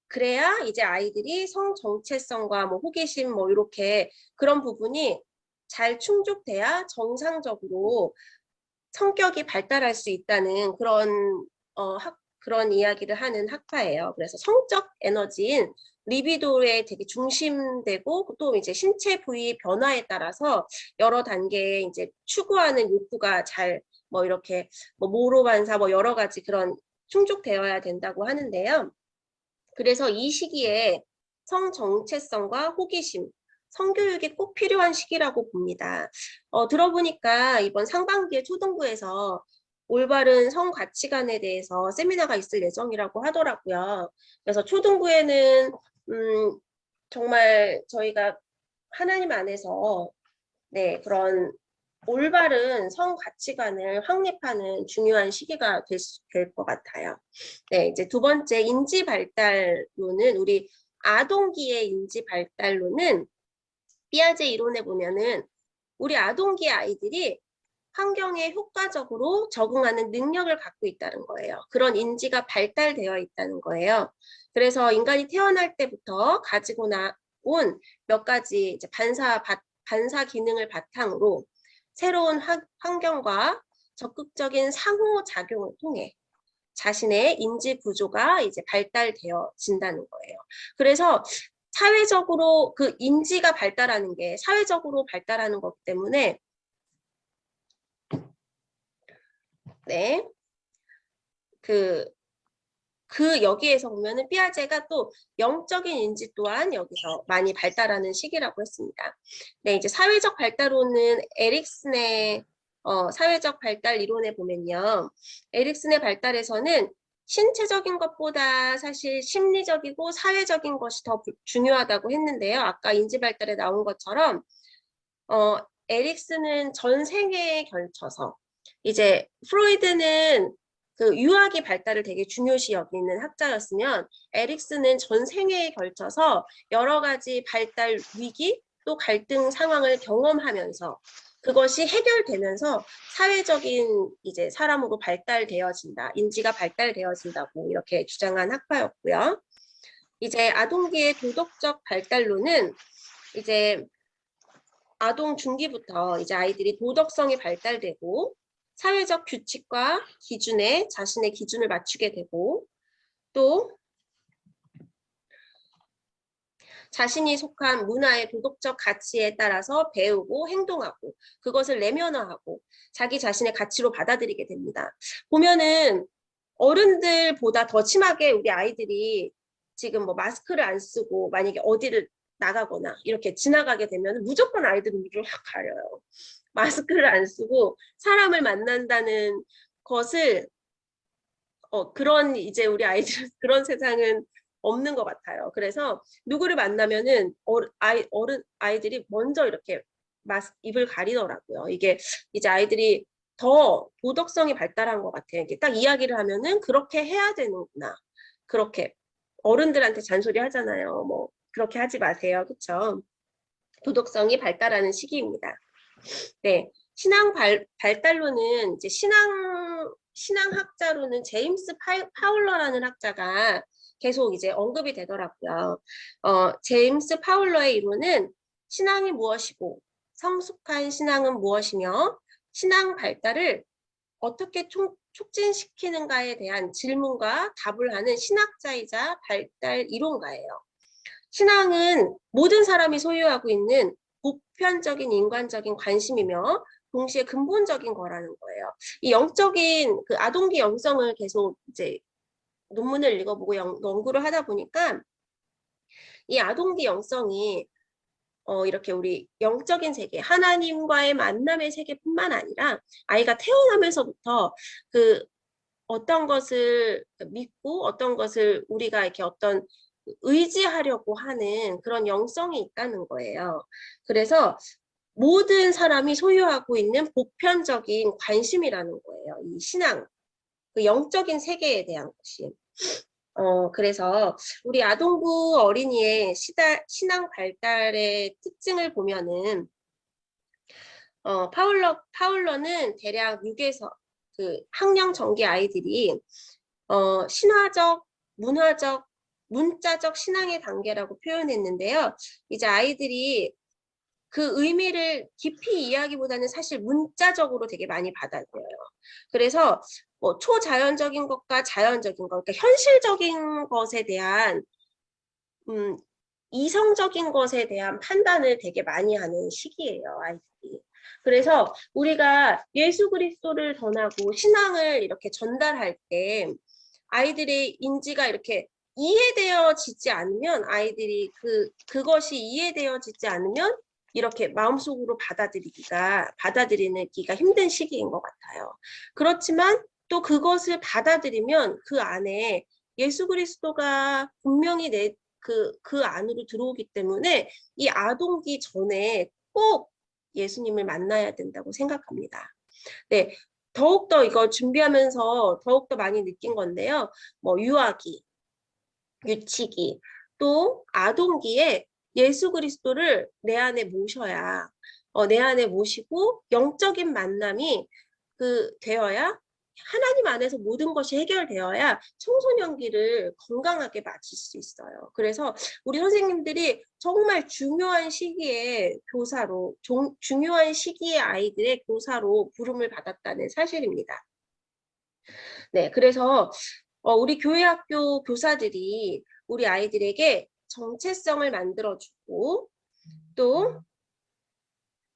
그래야 이제 아이들이 성 정체성과 뭐 호기심 뭐 이렇게 그런 부분이 잘 충족돼야 정상적으로 성격이 발달할 수 있다는 그런 이야기를 하는 학파예요. 그래서 성적 에너지인 리비도에 되게 중심되고 또 이제 신체 부위 변화에 따라서 여러 단계에 이제 추구하는 욕구가 잘 뭐 이렇게 뭐 모로 반사 뭐 여러 가지 그런 충족되어야 된다고 하는데요. 그래서 이 시기에 성 정체성과 호기심, 성교육이 꼭 필요한 시기라고 봅니다. 들어보니까 이번 상반기에 초등부에서 올바른 성 가치관에 대해서 세미나가 있을 예정이라고 하더라고요. 그래서 초등부에는 정말 저희가 하나님 안에서 네, 그런 올바른 성 가치관을 확립하는 중요한 시기가 될 것 같아요. 네, 이제 두 번째 인지 발달로는 우리 아동기의 인지 발달로는 피아제 이론에 보면은 우리 아동기 아이들이 환경에 효과적으로 적응하는 능력을 갖고 있다는 거예요. 그런 인지가 발달되어 있다는 거예요. 그래서 인간이 태어날 때부터 가지고 온 몇 가지 이제 반사 기능을 바탕으로 새로운 환경과 적극적인 상호작용을 통해 자신의 인지 구조가 이제 발달되어진다는 거예요. 그래서 사회적으로 그 인지가 발달하는 게 사회적으로 발달하는 것 때문에 네. 여기에서 보면은 피아제가 또 영적인 인지 또한 여기서 많이 발달하는 시기라고 했습니다. 네, 이제 사회적 발달론은 에릭슨의 사회적 발달 이론에 보면요. 에릭슨의 발달에서는 신체적인 것보다 사실 심리적이고 사회적인 것이 더 중요하다고 했는데요. 아까 인지 발달에 나온 것처럼 에릭슨은 전 생애에 걸쳐서 이제 프로이드는 그 유아기 발달을 되게 중요시 여기는 학자였으면 에릭슨은 전 생애에 걸쳐서 여러 가지 발달 위기 또 갈등 상황을 경험하면서 그것이 해결되면서 사회적인 이제 사람으로 발달되어진다. 인지가 발달되어진다고 이렇게 주장한 학파였고요. 이제 아동기의 도덕적 발달로는 이제 아동 중기부터 이제 아이들이 도덕성이 발달되고 사회적 규칙과 기준에 자신의 기준을 맞추게 되고 또 자신이 속한 문화의 도덕적 가치에 따라서 배우고 행동하고 그것을 내면화하고 자기 자신의 가치로 받아들이게 됩니다. 보면은 어른들보다 더 심하게 우리 아이들이 지금 뭐 마스크를 안 쓰고 만약에 어디를 나가거나 이렇게 지나가게 되면 무조건 아이들은 입을 확 가려요. 마스크를 안 쓰고 사람을 만난다는 것을 그런 이제 우리 아이들 그런 세상은 없는 것 같아요. 그래서 누구를 만나면은 아이들이 먼저 이렇게 입을 가리더라고요. 이게 이제 아이들이 더 도덕성이 발달한 것 같아요. 이게 딱 이야기를 하면은 그렇게 해야 되는구나. 그렇게 어른들한테 잔소리 하잖아요. 뭐 그렇게 하지 마세요. 그렇죠? 도덕성이 발달하는 시기입니다. 네, 발달로는 이제 신앙학자로는 제임스 파울러라는 학자가 계속 이제 언급이 되더라고요. 제임스 파울러의 이론은 신앙이 무엇이고 성숙한 신앙은 무엇이며 신앙 발달을 어떻게 촉진시키는가에 대한 질문과 답을 하는 신학자이자 발달 이론가예요. 신앙은 모든 사람이 소유하고 있는 보편적인 인간적인 관심이며 동시에 근본적인 거라는 거예요. 이 영적인 그 아동기 영성을 계속 이제 논문을 읽어보고 연구를 하다 보니까 이 아동기 영성이 이렇게 우리 영적인 세계, 하나님과의 만남의 세계뿐만 아니라 아이가 태어나면서부터 그 어떤 것을 믿고 어떤 것을 우리가 이렇게 어떤 의지하려고 하는 그런 영성이 있다는 거예요. 그래서 모든 사람이 소유하고 있는 보편적인 관심이라는 거예요. 이 신앙, 그 영적인 세계에 대한 것이. 그래서 우리 아동부 어린이의 신앙 발달의 특징을 보면은, 파울러는 대략 6에서 그 학령 전기 아이들이, 신화적, 문화적, 문자적 신앙의 단계라고 표현했는데요. 이제 아이들이 그 의미를 깊이 이해하기보다는 사실 문자적으로 되게 많이 받아들여요. 그래서 뭐 초자연적인 것과 자연적인 것, 그러니까 현실적인 것에 대한 이성적인 것에 대한 판단을 되게 많이 하는 시기예요, 아이들이. 그래서 우리가 예수 그리스도를 전하고 신앙을 이렇게 전달할 때 아이들의 인지가 이렇게 이해되어지지 않으면 아이들이 그것이 이해되어지지 않으면 이렇게 마음속으로 받아들이기가 힘든 시기인 것 같아요. 그렇지만 또 그것을 받아들이면 그 안에 예수 그리스도가 분명히 그 안으로 들어오기 때문에 이 아동기 전에 꼭 예수님을 만나야 된다고 생각합니다. 네, 더욱더 이거 준비하면서 더욱더 많이 느낀 건데요. 뭐 유아기, 유치기, 또 아동기에 예수 그리스도를 내 안에 모셔야, 내 안에 모시고 영적인 만남이 되어야 하나님 안에서 모든 것이 해결되어야 청소년기를 건강하게 마칠 수 있어요. 그래서 우리 선생님들이 정말 중요한 시기에 교사로, 중요한 시기에 아이들의 교사로 부름을 받았다는 사실입니다. 네, 그래서 우리 교회학교 교사들이 우리 아이들에게 정체성을 만들어주고 또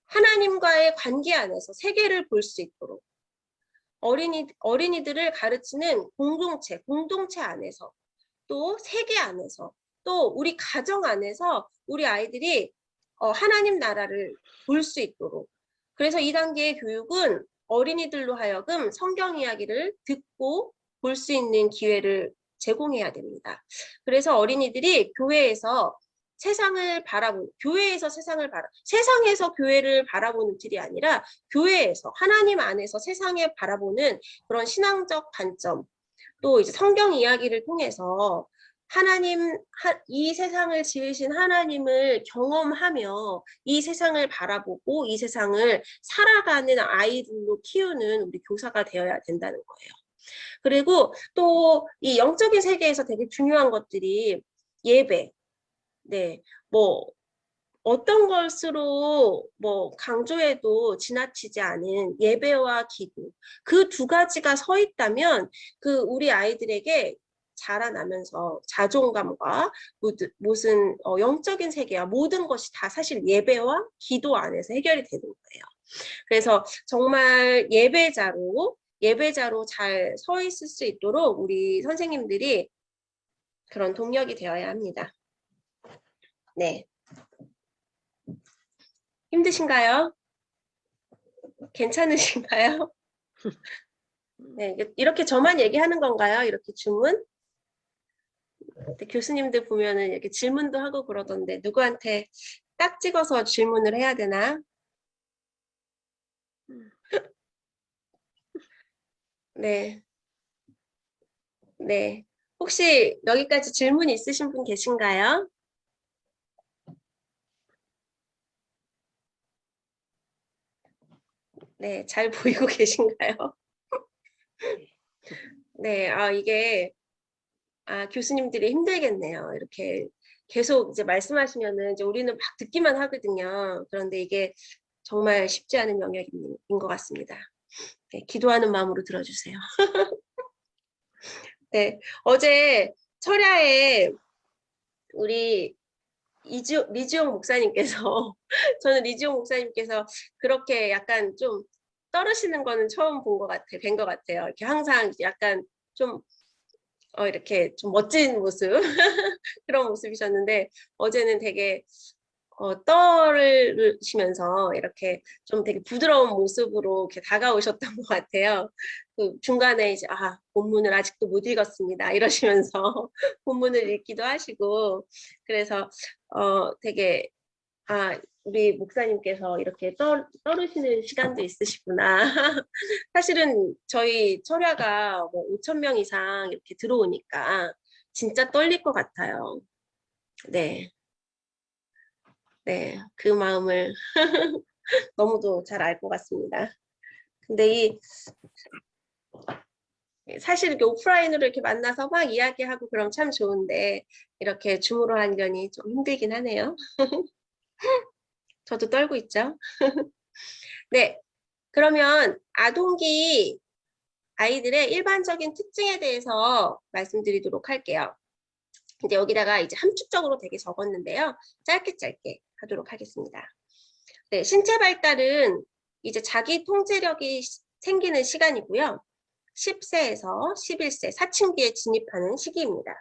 하나님과의 관계 안에서 세계를 볼 수 있도록 어린이들을 가르치는 공동체 안에서 또 세계 안에서 또 우리 가정 안에서 우리 아이들이 하나님 나라를 볼 수 있도록 그래서 2단계의 교육은 어린이들로 하여금 성경 이야기를 듣고 볼 수 있는 기회를 제공해야 됩니다. 그래서 어린이들이 교회에서 세상을 바라보는, 세상에서 교회를 바라보는 틀이 아니라 교회에서, 하나님 안에서 세상에 바라보는 그런 신앙적 관점, 또 이제 성경 이야기를 통해서 이 세상을 지으신 하나님을 경험하며 이 세상을 바라보고 이 세상을 살아가는 아이들로 키우는 우리 교사가 되어야 된다는 거예요. 그리고 또 이 영적인 세계에서 되게 중요한 것들이 예배, 네, 뭐 어떤 것으로 뭐 강조해도 지나치지 않은 예배와 기도 그 두 가지가 서 있다면 우리 아이들에게 자라나면서 자존감과 무슨 영적인 세계와 모든 것이 다 사실 예배와 기도 안에서 해결이 되는 거예요. 그래서 정말 예배자로 잘 서 있을 수 있도록 우리 선생님들이 그런 동력이 되어야 합니다. 네. 힘드신가요? 괜찮으신가요? 네, 이렇게 저만 얘기하는 건가요? 이렇게 주문? 교수님들 보면은 이렇게 질문도 하고 그러던데 누구한테 딱 찍어서 질문을 해야 되나? 네. 네. 혹시 여기까지 질문 있으신 분 계신가요? 네, 잘 보이고 계신가요? 네, 이게, 교수님들이 힘들겠네요. 이렇게 계속 이제 말씀하시면은 이제 우리는 막 듣기만 하거든요. 그런데 이게 정말 쉽지 않은 영역인 것 같습니다. 네, 기도하는 마음으로 들어주세요. 네, 어제 철야에 우리 리지용 목사님께서 저는 리지용 목사님께서 그렇게 약간 좀 떨으시는 거는 처음 뵌 것 같아요. 이렇게 항상 약간 좀 이렇게 좀 멋진 모습 그런 모습이셨는데 어제는 되게 떨으시면서 이렇게 좀 되게 부드러운 모습으로 이렇게 다가오셨던 것 같아요. 그 중간에 이제 본문을 아직도 못 읽었습니다 이러시면서 본문을 읽기도 하시고 그래서 되게 우리 목사님께서 이렇게 떨으시는 시간도 있으시구나. 사실은 저희 철야가 뭐 5천 명 이상 이렇게 들어오니까 진짜 떨릴 것 같아요. 네. 네, 그 마음을 너무도 잘 알 것 같습니다. 근데 사실 이렇게 오프라인으로 이렇게 만나서 막 이야기하고 그럼 참 좋은데 이렇게 줌으로 하려니 좀 힘들긴 하네요. 저도 떨고 있죠. 네, 그러면 아동기 아이들의 일반적인 특징에 대해서 말씀드리도록 할게요. 근데 여기다가 이제 함축적으로 되게 적었는데요. 짧게 하도록 하겠습니다. 네, 신체 발달은 이제 자기 통제력이 생기는 시간이고요. 10세에서 11세 사춘기에 진입하는 시기입니다.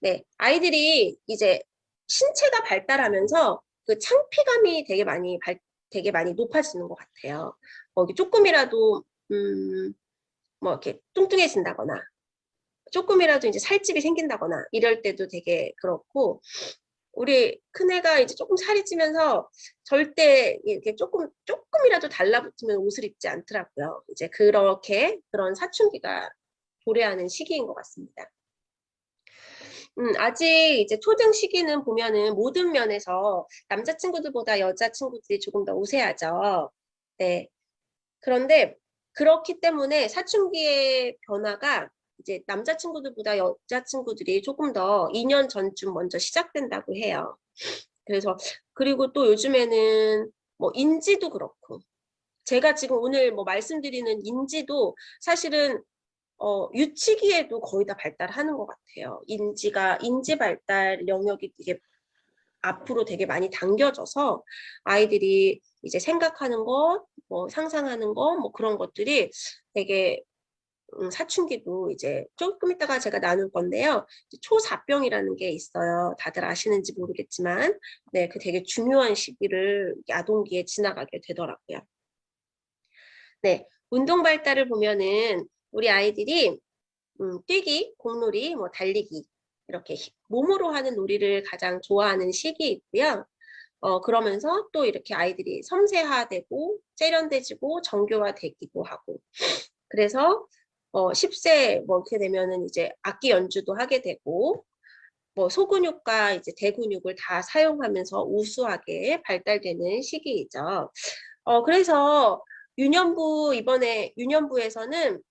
네, 아이들이 이제 신체가 발달하면서 그 창피감이 되게 많이 높아지는 것 같아요. 조금이라도 뭐 이렇게 뚱뚱해진다거나 조금이라도 이제 살집이 생긴다거나 이럴 때도 되게 그렇고 우리 큰애가 이제 조금 살이 찌면서 절대 이렇게 조금이라도 달라붙으면 옷을 입지 않더라고요. 이제 그런 사춘기가 도래하는 시기인 것 같습니다. 아직 이제 초등 시기는 보면은 모든 면에서 남자친구들보다 여자친구들이 조금 더 우세하죠. 네. 그런데 그렇기 때문에 사춘기의 변화가 이제 남자친구들보다 여자친구들이 조금 더 2년 전쯤 먼저 시작된다고 해요. 그리고 또 요즘에는 뭐 인지도 그렇고 제가 지금 오늘 뭐 말씀드리는 인지도 사실은 유치기에도 거의 다 발달하는 것 같아요. 인지 발달 영역이 되게 앞으로 되게 많이 당겨져서 아이들이 이제 생각하는 것, 뭐 상상하는 것, 뭐 그런 것들이 되게 사춘기도 이제 조금 이따가 제가 나눌 건데요. 초사병이라는 게 있어요. 다들 아시는지 모르겠지만, 네, 그 되게 중요한 시기를 아동기에 지나가게 되더라고요. 네, 운동 발달을 보면은 우리 아이들이 뛰기, 공놀이, 뭐 달리기 이렇게 몸으로 하는 놀이를 가장 좋아하는 시기이고요. 그러면서 또 이렇게 아이들이 섬세화되고 세련돼지고 정교화되기도 하고 그래서 10세 뭐 이렇게 되면은 이제 악기 연주도 하게 되고 뭐 소근육과 이제 대근육을 다 사용하면서 우수하게 발달되는 시기이죠. 그래서 이번에 유년부에서는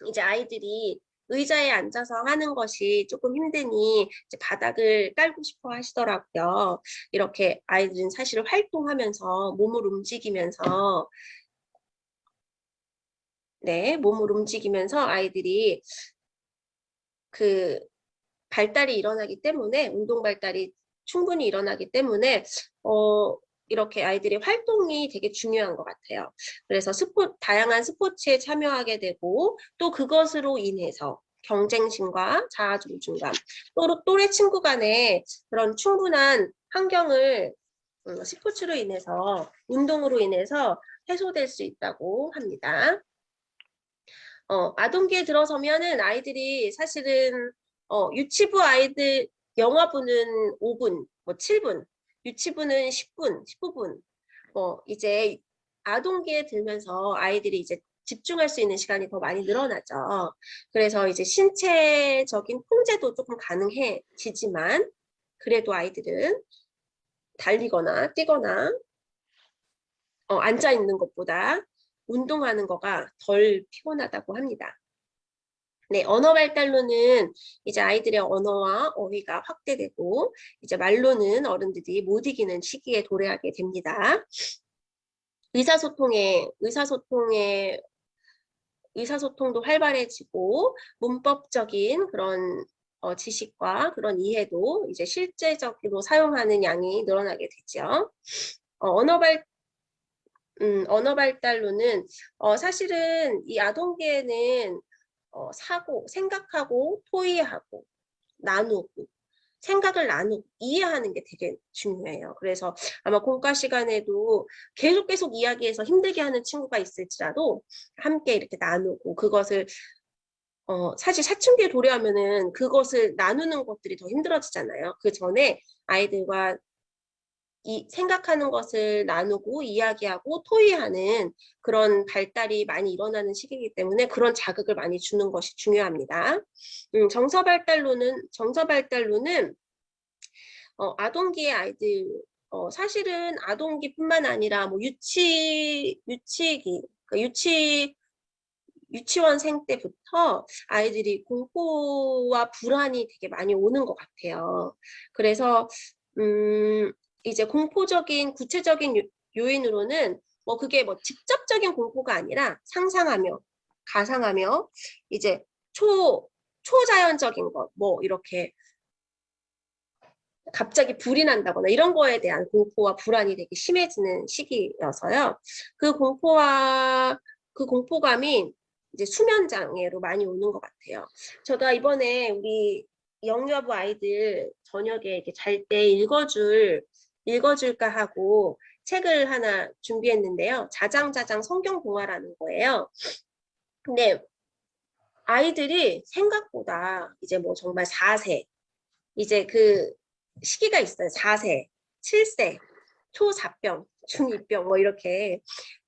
이제 아이들이 의자에 앉아서 하는 것이 조금 힘드니 이제 바닥을 깔고 싶어 하시더라고요. 이렇게 아이들은 사실 활동하면서 몸을 움직이면서 아이들이 그 발달이 일어나기 때문에 운동 발달이 충분히 일어나기 때문에 이렇게 아이들의 활동이 되게 중요한 것 같아요. 그래서 다양한 스포츠에 참여하게 되고 또 그것으로 인해서 경쟁심과 자아 존중감, 또 또래 친구 간의 그런 충분한 환경을 스포츠로 인해서 운동으로 인해서 해소될 수 있다고 합니다. 아동기에 들어서면은 아이들이 사실은 유치부 아이들 영화부는 5분, 뭐 7분, 유치부는 10분, 19분. 이제 아동기에 들면서 아이들이 이제 집중할 수 있는 시간이 더 많이 늘어나죠. 그래서 이제 신체적인 통제도 조금 가능해지지만 그래도 아이들은 달리거나 뛰거나 앉아 있는 것보다 운동하는 거가 덜 피곤하다고 합니다. 네, 언어 발달로는 이제 아이들의 언어와 어휘가 확대되고 이제 말로는 어른들이 못 이기는 시기에 도래하게 됩니다. 의사소통도 활발해지고 문법적인 그런 지식과 그런 이해도 이제 실제적으로 사용하는 양이 늘어나게 되죠. 언어 발달로는 사실은 이 아동기에는 사고, 생각하고, 토의하고, 나누고, 생각을 나누고, 이해하는 게 되게 중요해요. 그래서 아마 공과 시간에도 계속 이야기해서 힘들게 하는 친구가 있을지라도 함께 이렇게 나누고 그것을 사실 사춘기에 도래하면은 그것을 나누는 것들이 더 힘들어지잖아요. 그 전에 아이들과 생각하는 것을 나누고 이야기하고 토의하는 그런 발달이 많이 일어나는 시기이기 때문에 그런 자극을 많이 주는 것이 중요합니다. 정서 발달로는 아동기의 아이들 사실은 아동기뿐만 아니라 뭐 유치기 그러니까 유치원생 때부터 아이들이 공포와 불안이 되게 많이 오는 것 같아요. 그래서 이제 공포적인 구체적인 요인으로는 뭐 그게 뭐 직접적인 공포가 아니라 상상하며 가상하며 이제 초자연적인 것 뭐 이렇게 갑자기 불이 난다거나 이런 거에 대한 공포와 불안이 되게 심해지는 시기여서요. 그 공포감이 이제 수면 장애로 많이 오는 것 같아요. 제가 이번에 우리 영유아부 아이들 저녁에 이렇게 잘 때 읽어줄까 하고 책을 하나 준비했는데요. 자장자장 성경 동화라는 거예요. 근데 아이들이 생각보다 이제 뭐 정말 4세 이제 그 시기가 있어요. 4세, 7세, 초4병, 중2병 뭐 이렇게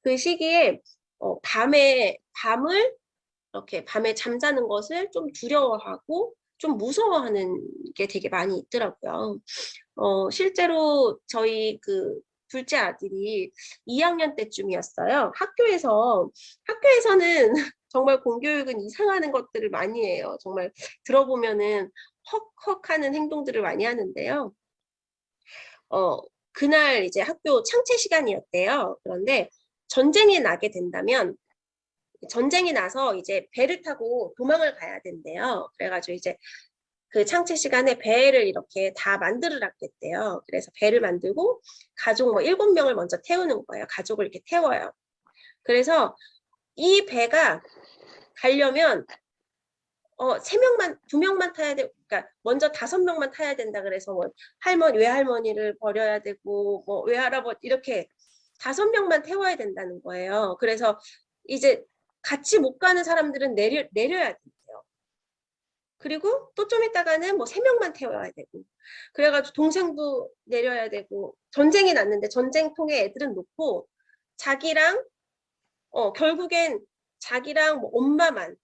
그 시기에 밤을 이렇게 밤에 잠자는 것을 좀 두려워하고 좀 무서워하는 게 되게 많이 있더라고요. 실제로 저희 그 둘째 아들이 2학년 때쯤이었어요. 학교에서는 정말 공교육은 이상하는 것들을 많이 해요. 정말 들어보면은 헉헉하는 행동들을 많이 하는데요. 그날 이제 학교 창체 시간이었대요. 그런데 전쟁이 나게 된다면 전쟁이 나서 이제 배를 타고 도망을 가야 된대요. 그래가지고 이제 그 창체 시간에 배를 이렇게 다 만들으라고 했대요. 그래서 배를 만들고 가족 뭐 7명을 먼저 태우는 거예요. 가족을 이렇게 태워요. 그래서 이 배가 가려면 3명만, 2명만 타야 돼. 그러니까 먼저 5명만 타야 된다. 그래서 뭐 외할머니를 버려야 되고 뭐 외할아버지 이렇게 5명만 태워야 된다는 거예요. 그래서 이제 같이 못 가는 사람들은 내려야 된대요. 그리고 또 좀 있다가는 뭐 3명만 태워야 되고 그래가지고 동생도 내려야 되고 전쟁이 났는데 전쟁통에 애들은 놓고 자기랑 결국엔 자기랑 뭐 엄마만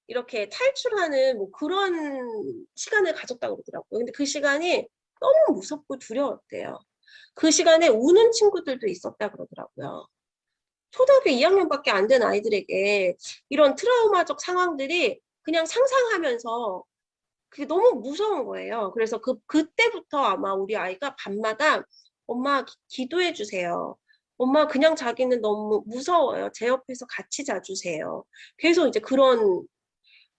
이렇게 탈출하는 뭐 그런 시간을 가졌다고 그러더라고요. 근데 그 시간이 너무 무섭고 두려웠대요. 그 시간에 우는 친구들도 있었다 그러더라고요. 초등학교 2학년밖에 안 된 아이들에게 이런 트라우마적 상황들이 그냥 상상하면서 그게 너무 무서운 거예요. 그래서 그때부터 아마 우리 아이가 밤마다 엄마 기도해 주세요. 엄마 그냥 자기는 너무 무서워요. 제 옆에서 같이 자주세요. 계속 이제 그런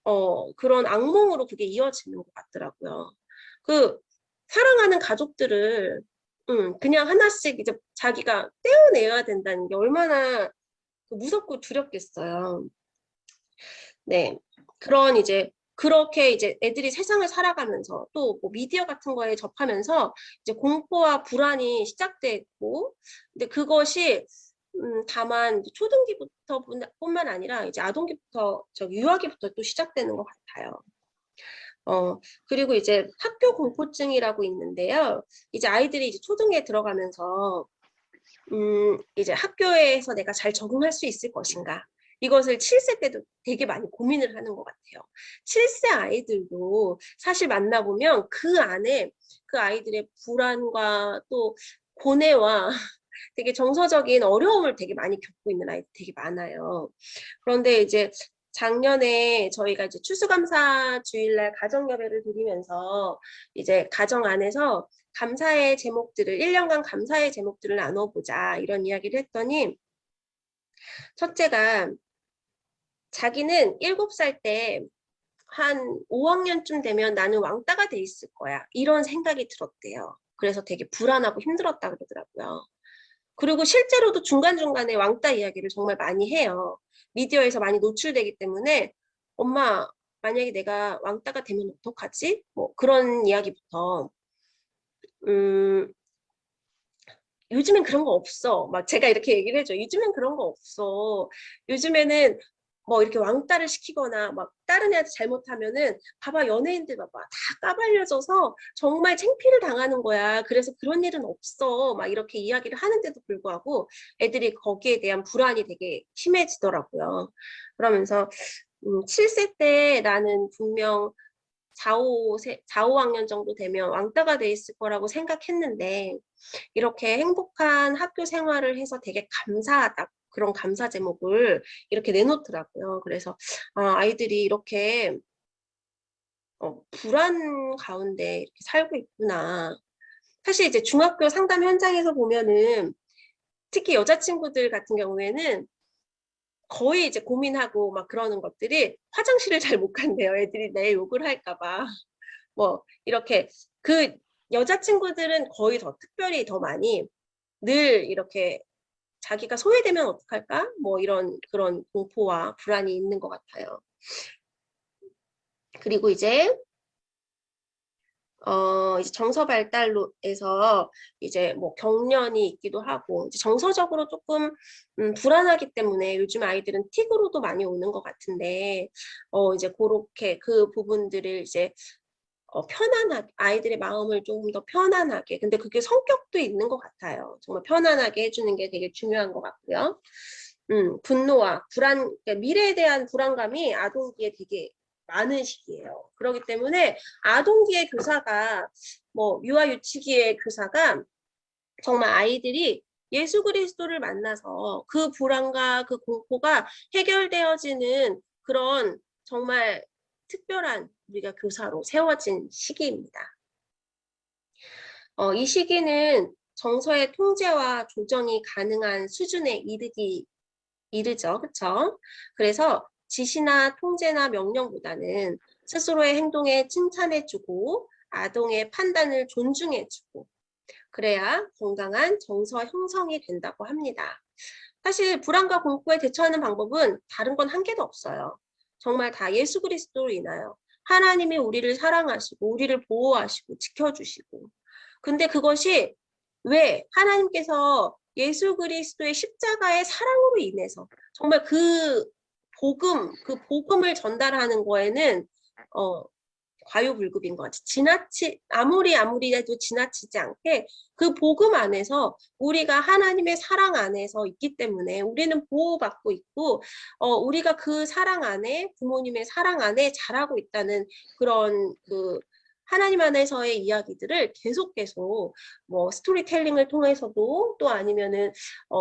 악몽으로 그게 이어지는 것 같더라고요. 그 사랑하는 가족들을 그냥 하나씩 이제 자기가 떼어내야 된다는 게 얼마나 무섭고 두렵겠어요. 네. 그렇게 이제 애들이 세상을 살아가면서 또 뭐 미디어 같은 거에 접하면서 이제 공포와 불안이 시작됐고, 근데 그것이 다만 초등기부터 뿐만 아니라 이제 아동기부터 유아기부터 또 시작되는 것 같아요. 그리고 이제 학교 공포증이라고 있는데요. 이제 아이들이 이제 초등에 들어가면서 이제 학교에서 내가 잘 적응할 수 있을 것인가. 이것을 7세 때도 되게 많이 고민을 하는 것 같아요. 7세 아이들도 사실 만나보면 그 안에 그 아이들의 불안과 또 고뇌와 되게 정서적인 어려움을 되게 많이 겪고 있는 아이들 되게 많아요. 그런데 이제 작년에 저희가 이제 추수감사 주일날 가정예배를 드리면서 이제 가정 안에서 감사의 제목들을 1년간 감사의 제목들을 나눠보자 이런 이야기를 했더니 첫째가 자기는 7살 때 한 5학년쯤 되면 나는 왕따가 돼 있을 거야. 이런 생각이 들었대요. 그래서 되게 불안하고 힘들었다 그러더라고요. 그리고 실제로도 중간중간에 왕따 이야기를 정말 많이 해요. 미디어에서 많이 노출되기 때문에 엄마, 만약에 내가 왕따가 되면 어떡하지? 뭐 그런 이야기부터 요즘엔 그런 거 없어. 막 제가 이렇게 얘기를 해줘. 요즘엔 그런 거 없어. 요즘에는 뭐 이렇게 왕따를 시키거나 막 다른 애한테 잘못하면은 봐봐 연예인들 봐봐 다 까발려져서 정말 창피를 당하는 거야. 그래서 그런 일은 없어. 막 이렇게 이야기를 하는데도 불구하고 애들이 거기에 대한 불안이 되게 심해지더라고요. 그러면서 7세 때 나는 분명 4, 5학년 정도 되면 왕따가 돼 있을 거라고 생각했는데 이렇게 행복한 학교 생활을 해서 되게 감사하다. 그런 감사 제목을 이렇게 내놓더라고요. 그래서 아이들이 이렇게 불안 가운데 이렇게 살고 있구나. 사실 이제 중학교 상담 현장에서 보면은 특히 여자친구들 같은 경우에는 거의 이제 고민하고 막 그러는 것들이 화장실을 잘 못 간대요. 애들이 내 욕을 할까 봐. 뭐 이렇게 그 여자친구들은 거의 더 특별히 더 많이 늘 이렇게 자기가 소외되면 어떡할까? 뭐 이런 그런 공포와 불안이 있는 것 같아요. 그리고 이제 정서 발달로에서 이제 뭐 경련이 있기도 하고 이제 정서적으로 조금 불안하기 때문에 요즘 아이들은 틱으로도 많이 오는 것 같은데 이제 그렇게 그 부분들을 이제 편안하게 아이들의 마음을 조금 더 편안하게 근데 그게 성격도 있는 것 같아요. 정말 편안하게 해주는 게 되게 중요한 것 같고요. 분노와 불안 그러니까 미래에 대한 불안감이 아동기에 되게 많은 시기예요. 그렇기 때문에 아동기의 교사가 뭐 유아 유치기의 교사가 정말 아이들이 예수 그리스도를 만나서 그 불안과 그 공포가 해결되어지는 그런 정말 특별한 우리가 교사로 세워진 시기입니다. 이 시기는 정서의 통제와 조정이 가능한 수준에 이르죠. 그렇죠? 그래서 지시나 통제나 명령보다는 스스로의 행동에 칭찬해주고 아동의 판단을 존중해주고 그래야 건강한 정서 형성이 된다고 합니다. 사실 불안과 공포에 대처하는 방법은 다른 건 한 개도 없어요. 정말 다 예수 그리스도로 인하여 하나님이 우리를 사랑하시고 우리를 보호하시고 지켜주시고 근데 그것이 왜 하나님께서 예수 그리스도의 십자가의 사랑으로 인해서 정말 그 복음을 전달하는 거에는 과유불급인 것 같아요. 아무리 해도 지나치지 않게 그 복음 안에서 우리가 하나님의 사랑 안에서 있기 때문에 우리는 보호받고 있고 우리가 그 사랑 안에 부모님의 사랑 안에 자라고 있다는 그런 그 하나님 안에서의 이야기들을 계속 뭐 스토리텔링을 통해서도 또 아니면은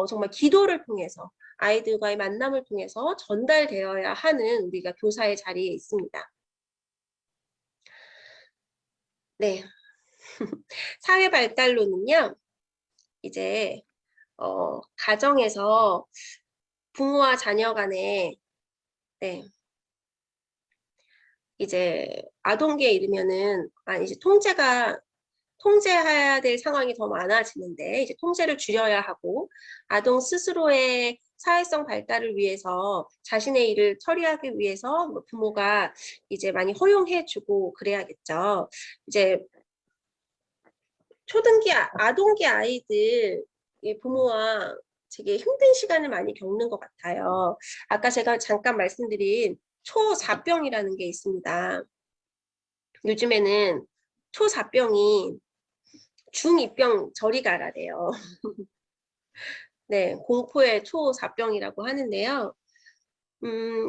정말 기도를 통해서 아이들과의 만남을 통해서 전달되어야 하는 우리가 교사의 자리에 있습니다. 네. 사회 발달로는요, 이제, 가정에서 부모와 자녀 간에, 네, 이제, 아동기에 이르면은, 이제 통제해야 될 상황이 더 많아지는데, 이제 통제를 줄여야 하고, 아동 스스로의 사회성 발달을 위해서 자신의 일을 처리하기 위해서 뭐 부모가 이제 많이 허용해주고 그래야겠죠. 이제 아동기 아이들 부모와 되게 힘든 시간을 많이 겪는 것 같아요. 아까 제가 잠깐 말씀드린 초사병이라는 게 있습니다. 요즘에는 초사병이 중2병 저리 가라래요. 네, 공포의 초사병이라고 하는데요.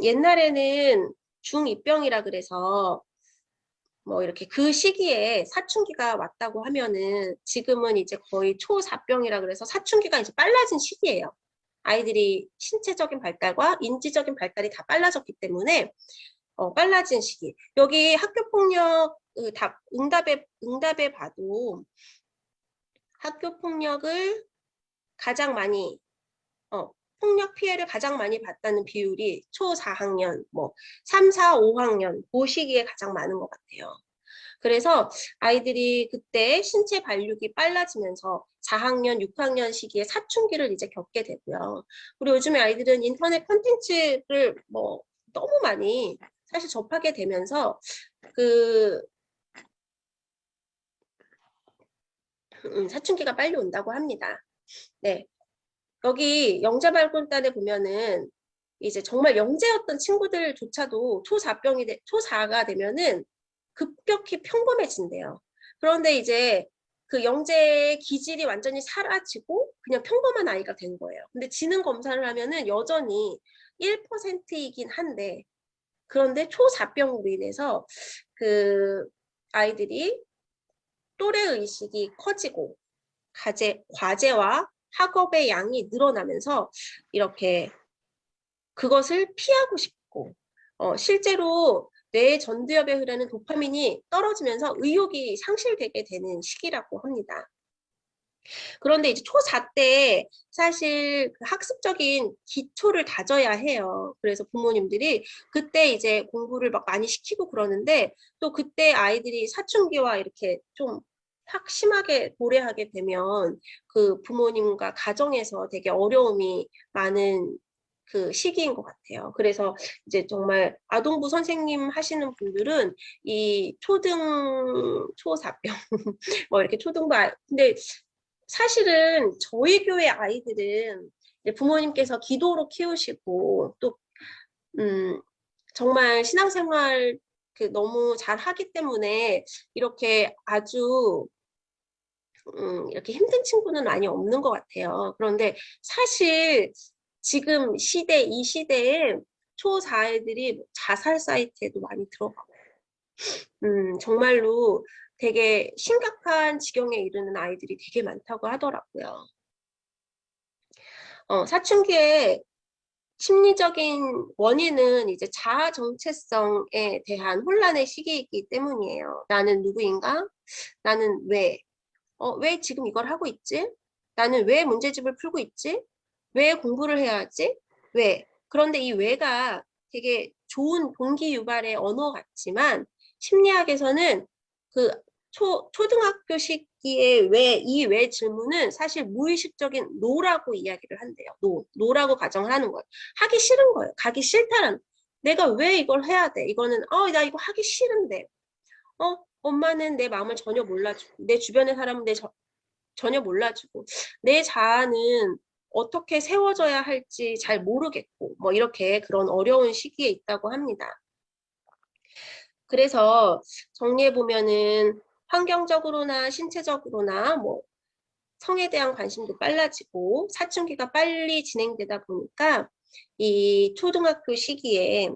옛날에는 중2병이라 그래서 뭐 이렇게 그 시기에 사춘기가 왔다고 하면은 지금은 이제 거의 초사병이라 그래서 사춘기가 이제 빨라진 시기예요. 아이들이 신체적인 발달과 인지적인 발달이 다 빨라졌기 때문에 빨라진 시기. 여기 학교폭력 응답에 봐도 학교폭력을 가장 많이 폭력 피해를 가장 많이 봤다는 비율이 초 4학년, 뭐 3, 4, 5학년 그 시기에 가장 많은 것 같아요. 그래서 아이들이 그때 신체 발육이 빨라지면서 4학년, 6학년 시기에 사춘기를 이제 겪게 되고요. 그리고 요즘에 아이들은 인터넷 콘텐츠를 뭐 너무 많이 사실 접하게 되면서 그 사춘기가 빨리 온다고 합니다. 네. 여기 영자발굴단에 보면은 이제 정말 영재였던 친구들조차도 초4가 되면은 급격히 평범해진대요. 그런데 이제 그 영재의 기질이 완전히 사라지고 그냥 평범한 아이가 된 거예요. 근데 지능 검사를 하면은 여전히 1%이긴 한데, 그런데 초4병으로 인해서 그 아이들이 또래 의식이 커지고 과제와 학업의 양이 늘어나면서 이렇게 그것을 피하고 싶고 실제로 뇌 전두엽에 흐르는 도파민이 떨어지면서 의욕이 상실되게 되는 시기라고 합니다. 그런데 이제 초4 때 사실 그 학습적인 기초를 다져야 해요. 그래서 부모님들이 그때 이제 공부를 막 많이 시키고 그러는데 또 그때 아이들이 사춘기와 이렇게 좀 확 심하게 도래하게 되면 그 부모님과 가정에서 되게 어려움이 많은 그 시기인 것 같아요. 그래서 이제 정말 아동부 선생님 하시는 분들은 이 초사병 뭐 이렇게 초등부 근데 사실은 저희 교회 아이들은 이제 부모님께서 기도로 키우시고 또 정말 신앙생활 너무 잘 하기 때문에 이렇게 아주 이렇게 힘든 친구는 많이 없는 것 같아요. 그런데 사실 지금 이 시대에 초4 애들이 자살 사이트에도 많이 들어가고 정말로 되게 심각한 지경에 이르는 아이들이 되게 많다고 하더라고요. 사춘기의 심리적인 원인은 이제 자아 정체성에 대한 혼란의 시기이기 때문이에요. 나는 누구인가? 나는 왜 지금 이걸 하고 있지? 나는 왜 문제집을 풀고 있지? 왜 공부를 해야 하지? 왜? 그런데 이 왜가 되게 좋은 동기 유발의 언어 같지만 심리학에서는 그 초등학교 시기에 이 왜 질문은 사실 무의식적인 노라고 이야기를 한대요. 노라고 가정을 하는 거예요. 하기 싫은 거예요. 가기 싫다는. 내가 왜 이걸 해야 돼? 이거는 나 이거 하기 싫은데. 엄마는 내 마음을 전혀 몰라주고 내 주변의 사람은 전혀 몰라주고 내 자아는 어떻게 세워져야 할지 잘 모르겠고 뭐 이렇게 그런 어려운 시기에 있다고 합니다. 그래서 정리해 보면은 환경적으로나 신체적으로나 뭐 성에 대한 관심도 빨라지고 사춘기가 빨리 진행되다 보니까 이 초등학교 시기에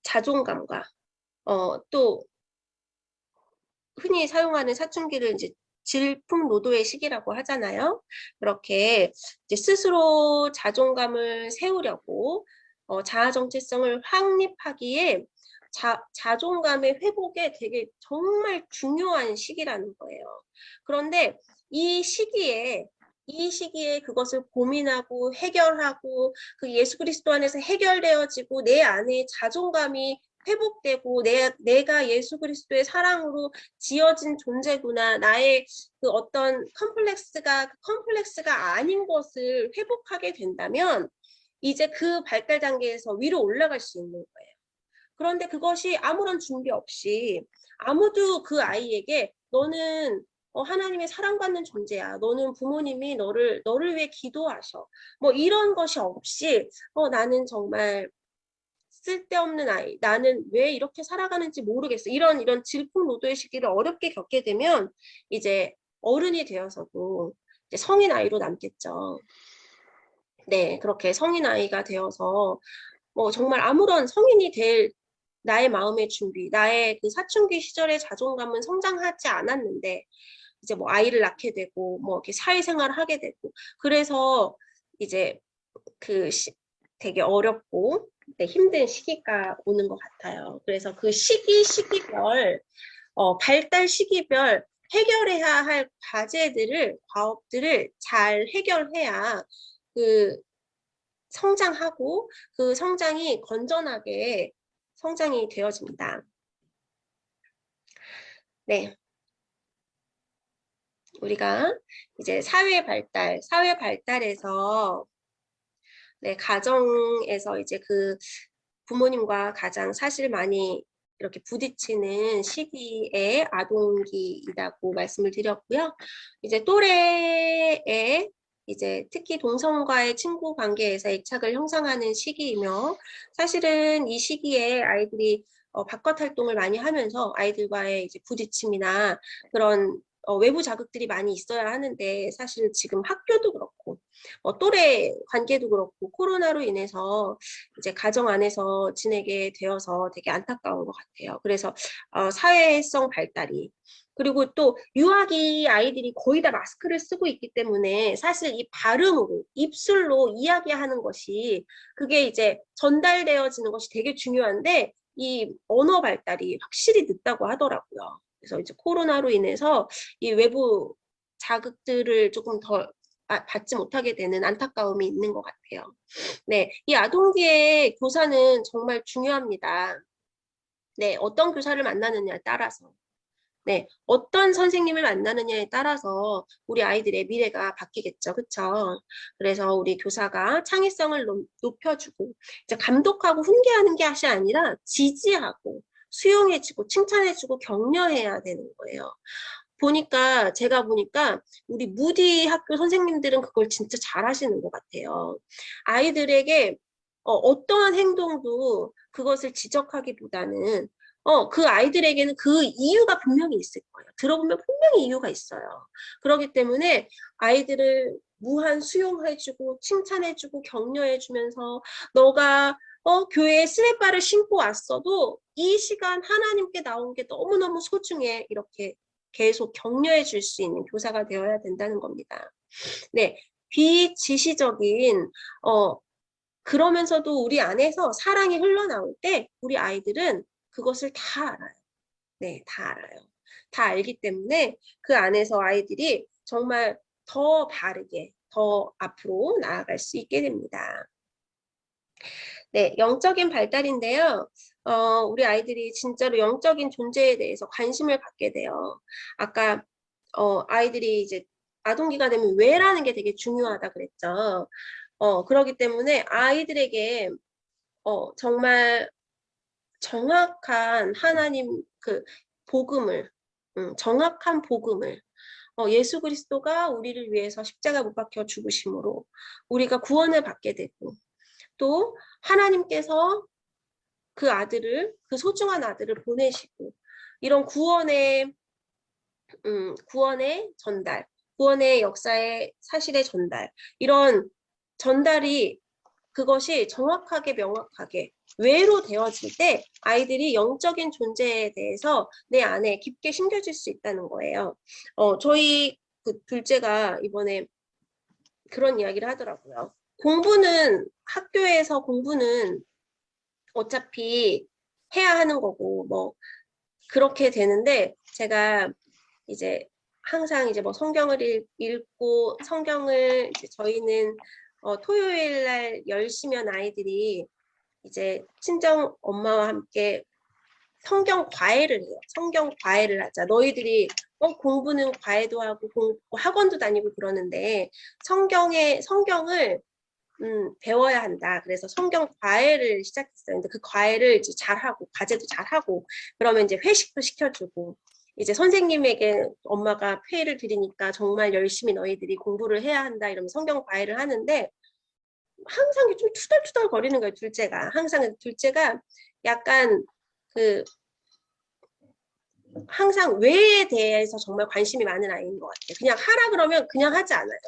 자존감과 또 흔히 사용하는 사춘기를 이제 질풍노도의 시기라고 하잖아요. 그렇게 이제 스스로 자존감을 세우려고 자아 정체성을 확립하기에 자존감의 회복에 되게 정말 중요한 시기라는 거예요. 그런데 이 시기에 그것을 고민하고 해결하고 그 예수 그리스도 안에서 해결되어지고 내 안에 자존감이 회복되고 내가 예수 그리스도의 사랑으로 지어진 존재구나. 나의 그 어떤 컴플렉스가 아닌 것을 회복하게 된다면 이제 그 발달 단계에서 위로 올라갈 수 있는 거예요. 그런데 그것이 아무런 준비 없이 아무도 그 아이에게 너는 하나님의 사랑받는 존재야. 너는 부모님이 너를 위해 기도하셔. 뭐 이런 것이 없이 나는 정말 쓸데없는 아이. 나는 왜 이렇게 살아가는지 모르겠어. 이런 질풍노도의 시기를 어렵게 겪게 되면 이제 어른이 되어서도 이제 성인 아이로 남겠죠. 네, 그렇게 성인 아이가 되어서 정말 아무런 성인이 될 나의 마음의 준비, 나의 그 사춘기 시절의 자존감은 성장하지 않았는데 이제 뭐 아이를 낳게 되고 뭐 이렇게 사회생활을 하게 되고 그래서 이제 되게 어렵고 힘든 시기가 오는 것 같아요. 그래서 그 시기별 발달 시기별 해결해야 할 과제들을, 과업들을 잘 해결해야 그 성장하고 그 성장이 건전하게 성장이 되어집니다. 네. 우리가 이제 사회 발달에서 네, 가정에서 이제 그 부모님과 가장 사실 많이 이렇게 부딪히는 시기에 아동기이라고 말씀을 드렸고요. 이제 또래에 이제 특히 동성과의 친구 관계에서 애착을 형성하는 시기이며 사실은 이 시기에 아이들이 바깥 활동을 많이 하면서 아이들과의 이제 부딪힘이나 그런 외부 자극들이 많이 있어야 하는데 사실 지금 학교도 그렇고 또래 관계도 그렇고 코로나로 인해서 이제 가정 안에서 지내게 되어서 되게 안타까운 것 같아요. 그래서 사회성 발달이 그리고 또 유아기 아이들이 거의 다 마스크를 쓰고 있기 때문에 사실 이 발음으로 입술로 이야기하는 것이 그게 이제 전달되어지는 것이 되게 중요한데 이 언어 발달이 확실히 늦다고 하더라고요. 그래서 이제 코로나로 인해서 이 외부 자극들을 조금 더 받지 못하게 되는 안타까움이 있는 것 같아요. 네, 이 아동기의 교사는 정말 중요합니다. 네, 어떤 교사를 만나느냐에 따라서 네, 어떤 선생님을 만나느냐에 따라서 우리 아이들의 미래가 바뀌겠죠. 그쵸? 그래서 우리 교사가 창의성을 높여주고 이제 감독하고 훈계하는 것이 아니라 지지하고 수용해주고 칭찬해주고 격려해야 되는 거예요. 제가 보니까 우리 무디 학교 선생님들은 그걸 진짜 잘하시는 것 같아요. 아이들에게 어떠한 행동도 그것을 지적하기보다는 그 아이들에게는 그 이유가 분명히 있을 거예요. 들어보면 분명히 이유가 있어요. 그렇기 때문에 아이들을 무한 수용해주고 칭찬해주고 격려해주면서 너가 교회에 스매바를 신고 왔어도 이 시간 하나님께 나온 게 너무너무 소중해. 이렇게 계속 격려해 줄 수 있는 교사가 되어야 된다는 겁니다. 네, 비지시적인 그러면서도 우리 안에서 사랑이 흘러나올 때 우리 아이들은 그것을 다 알아요. 네, 다 알아요. 다 알기 때문에 그 안에서 아이들이 정말 더 바르게 더 앞으로 나아갈 수 있게 됩니다. 네, 영적인 발달인데요. 우리 아이들이 진짜로 영적인 존재에 대해서 관심을 갖게 돼요. 아까 아이들이 이제 아동기가 되면 왜라는 게 되게 중요하다 그랬죠. 그렇기 때문에 아이들에게 정말 정확한 하나님 그 복음을 정확한 복음을 예수 그리스도가 우리를 위해서 십자가 못 박혀 죽으심으로 우리가 구원을 받게 되고 또 하나님께서 그 소중한 아들을 보내시고 이런 구원의 전달, 구원의 역사의 사실의 전달, 이런 전달이 그것이 정확하게 명확하게 왜로 되어질 때 아이들이 영적인 존재에 대해서 내 안에 깊게 심겨질 수 있다는 거예요. 저희 그 둘째가 이번에 그런 이야기를 하더라고요. 학교에서 공부는 어차피 해야 하는 거고 뭐 그렇게 되는데 제가 이제 항상 이제 뭐 성경을 읽고 성경을 이제 저희는 토요일 날 10시면 아이들이 이제 친정 엄마와 함께 성경 과외를 해요. 성경 과외를 하자. 너희들이 공부는 과외도 하고 학원도 다니고 그러는데 성경을 배워야 한다. 그래서 성경 과외를 시작했어요. 근데 그 과외를 이제 잘하고 과제도 잘하고 그러면 이제 회식도 시켜주고 이제 선생님에게 엄마가 회의를 드리니까 정말 열심히 너희들이 공부를 해야 한다 이러면 성경 과외를 하는데 항상 좀 투덜투덜 거리는 거예요. 둘째가 약간 항상 왜에 대해서 정말 관심이 많은 아이인 것 같아요. 그냥 하라 그러면 그냥 하지 않아요.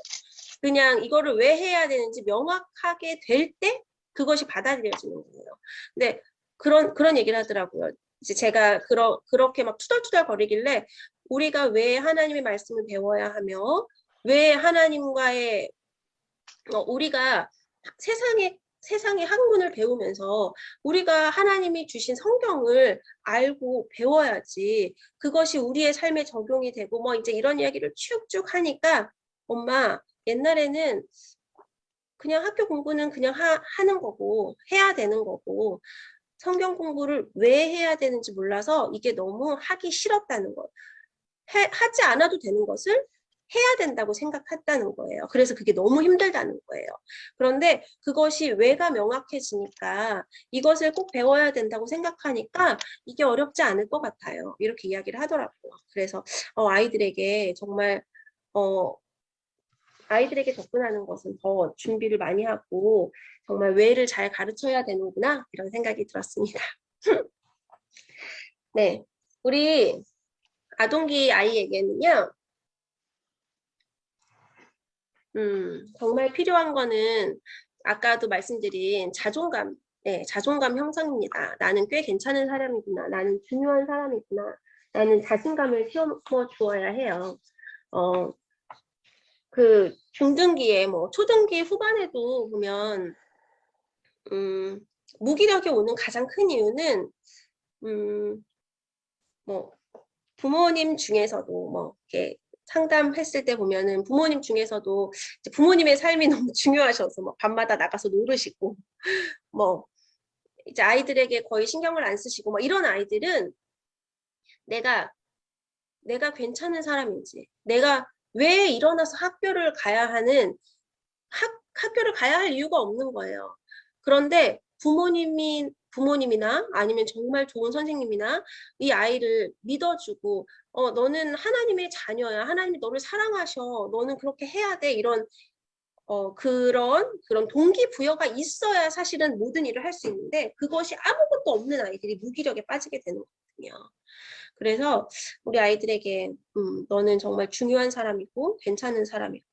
그냥 이거를 왜 해야 되는지 명확하게 될 때 그것이 받아들여지는 거예요. 근데 그런 얘기를 하더라고요. 이제 제가 그렇게 막 투덜투덜 거리길래 우리가 왜 하나님의 말씀을 배워야 하며 왜 하나님과의 우리가 세상에 세상의 학문을 배우면서 우리가 하나님이 주신 성경을 알고 배워야지 그것이 우리의 삶에 적용이 되고 뭐 이제 이런 이야기를 쭉쭉 하니까 엄마 옛날에는 그냥 학교 공부는 그냥 하는 거고 해야 되는 거고 성경 공부를 왜 해야 되는지 몰라서 이게 너무 하기 싫었다는 거. 하지 않아도 되는 것을 해야 된다고 생각했다는 거예요. 그래서 그게 너무 힘들다는 거예요. 그런데 그것이 왜가 명확해지니까 이것을 꼭 배워야 된다고 생각하니까 이게 어렵지 않을 것 같아요. 이렇게 이야기를 하더라고요. 그래서 아이들에게 정말 아이들에게 접근하는 것은 더 준비를 많이 하고 정말 왜를 잘 가르쳐야 되는구나 이런 생각이 들었습니다. 네, 우리 아동기 아이에게는요. 정말 필요한 거는 아까도 말씀드린 자존감, 네, 자존감 형성입니다. 나는 꽤 괜찮은 사람이구나. 나는 중요한 사람이구나. 나는 자신감을 키워 주어야 해요. 그 중등기에 뭐 초등기 후반에도 보면 무기력이 오는 가장 큰 이유는 뭐 부모님 중에서도 뭐 이렇게 상담했을 때 보면은 부모님 중에서도 이제 부모님의 삶이 너무 중요하셔서 뭐 밤마다 나가서 놀으시고 뭐 이제 아이들에게 거의 신경을 안 쓰시고 뭐 이런 아이들은 내가 괜찮은 사람인지 내가 왜 일어나서 학교를 가야 하는 학교를 가야 할 이유가 없는 거예요. 그런데 부모님이나 아니면 정말 좋은 선생님이나 이 아이를 믿어주고 너는 하나님의 자녀야. 하나님이 너를 사랑하셔. 너는 그렇게 해야 돼. 이런 그런 동기부여가 있어야 사실은 모든 일을 할 수 있는데 그것이 아무것도 없는 아이들이 무기력에 빠지게 되는 거거든요. 그래서 우리 아이들에게 너는 정말 중요한 사람이고 괜찮은 사람이고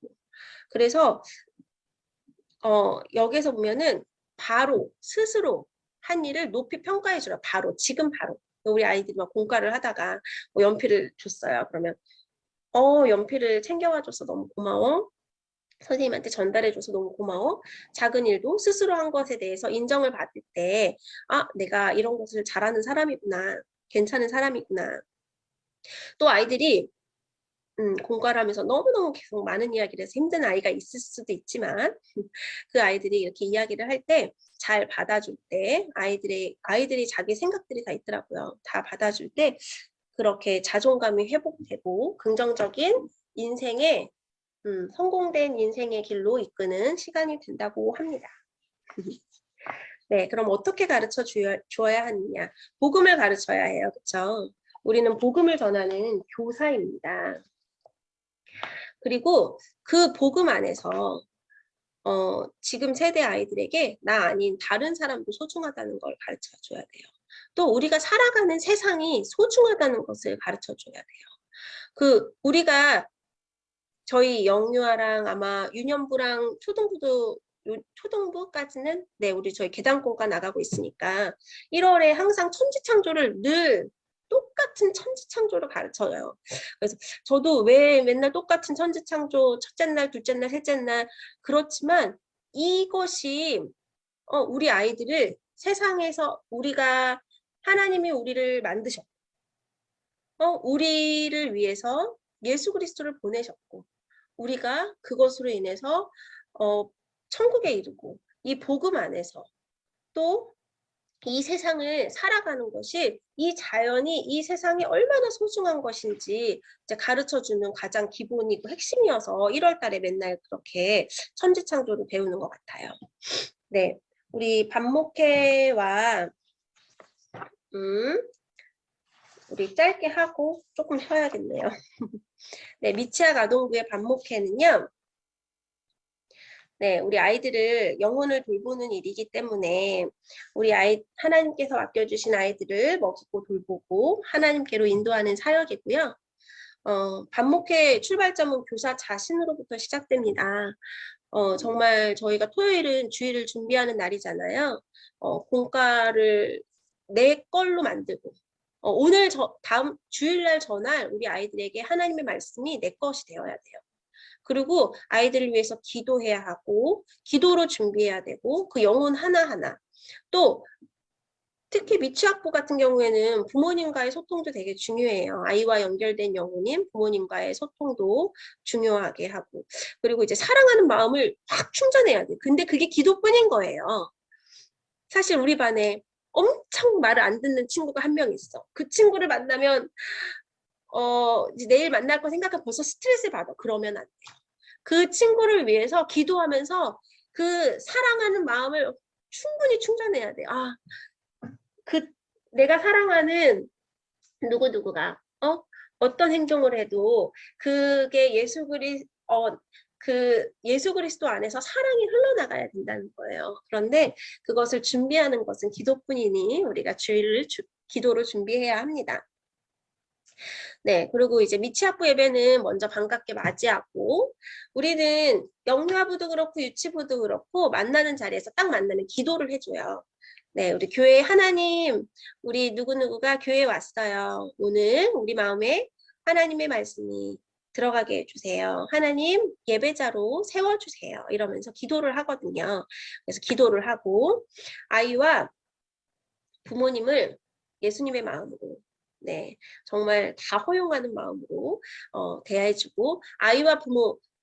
그래서 여기서 보면은 바로 스스로 한 일을 높이 평가해 주라. 바로 지금 바로 우리 아이들이 막 공과를 하다가 뭐 연필을 줬어요. 그러면 연필을 챙겨와 줘서 너무 고마워. 선생님한테 전달해줘서 너무 고마워. 작은 일도 스스로 한 것에 대해서 인정을 받을 때 내가 이런 것을 잘하는 사람이구나. 괜찮은 사람이구나. 또 아이들이 공과를 하면서 너무너무 계속 많은 이야기를 해서 힘든 아이가 있을 수도 있지만 그 아이들이 이렇게 이야기를 할 때 잘 받아줄 때 아이들이 자기 생각들이 다 있더라고요. 다 받아줄 때 그렇게 자존감이 회복되고 긍정적인 인생의 성공된 인생의 길로 이끄는 시간이 된다고 합니다. 네, 그럼 어떻게 가르쳐 주어야 하느냐? 복음을 가르쳐야 해요. 그렇죠? 우리는 복음을 전하는 교사입니다. 그리고 그 복음 안에서 지금 세대 아이들에게 나 아닌 다른 사람도 소중하다는 걸 가르쳐 줘야 돼요. 또 우리가 살아가는 세상이 소중하다는 것을 가르쳐 줘야 돼요. 우리가 저희 영유아랑 아마 유년부랑 초등부까지는 우리 저희 계단공과 나가고 있으니까 1월에 항상 천지창조를 늘 똑같은 천지창조를 가르쳐요. 그래서 저도 왜 맨날 똑같은 천지창조 첫째 날, 둘째 날, 셋째 날 그렇지만 이것이 우리 아이들을 세상에서 하나님이 우리를 만드셨고 우리를 위해서 예수 그리스도를 보내셨고 우리가 그것으로 인해서 천국에 이르고 이 복음 안에서 또 이 세상을 살아가는 것이 이 자연이 이 세상이 얼마나 소중한 것인지 이제 가르쳐주는 가장 기본이고 핵심이어서 1월 달에 맨날 그렇게 천지창조를 배우는 것 같아요. 네, 우리 반목회와 우리 짧게 하고 조금 쉬어야겠네요. 네, 미취학 아동부의 반목회는요. 네, 우리 아이들을 영혼을 돌보는 일이기 때문에 우리 하나님께서 맡겨주신 아이들을 먹이고 돌보고 하나님께로 인도하는 사역이고요. 반목회 출발점은 교사 자신으로부터 시작됩니다. 정말 저희가 토요일은 주일을 준비하는 날이잖아요. 공과를 내 걸로 만들고 오늘 다음 주일날 전날 우리 아이들에게 하나님의 말씀이 내 것이 되어야 돼요. 그리고 아이들을 위해서 기도해야 하고 기도로 준비해야 되고 그 영혼 하나하나 또 특히 미취학부 같은 경우에는 부모님과의 소통도 되게 중요해요. 아이와 연결된 영혼인 부모님과의 소통도 중요하게 하고 그리고 이제 사랑하는 마음을 확 충전해야 돼. 근데 그게 기도뿐인 거예요. 사실 우리 반에 엄청 말을 안 듣는 친구가 한 명 있어. 그 친구를 만나면 이제 내일 만날 거 생각하면 벌써 스트레스 받아. 그러면 안 돼. 그 친구를 위해서 기도하면서 그 사랑하는 마음을 충분히 충전해야 돼. 내가 사랑하는 누구누구가 어떤 행동을 해도 그게 그 예수 그리스도 안에서 사랑이 흘러나가야 된다는 거예요. 그런데 그것을 준비하는 것은 기도뿐이니 우리가 주일을 기도로 준비해야 합니다. 네, 그리고 이제 미취학부 예배는 먼저 반갑게 맞이하고 우리는 영유아부도 그렇고 유치부도 그렇고 만나는 자리에서 딱 만나면 기도를 해줘요. 네, 우리 교회 하나님, 우리 누구누구가 교회에 왔어요. 오늘 우리 마음에 하나님의 말씀이 들어가게 해주세요. 하나님 예배자로 세워주세요. 이러면서 기도를 하거든요. 그래서 기도를 하고 아이와 부모님을 예수님의 마음으로 네, 정말 다 허용하는 마음으로 대해주고 아이와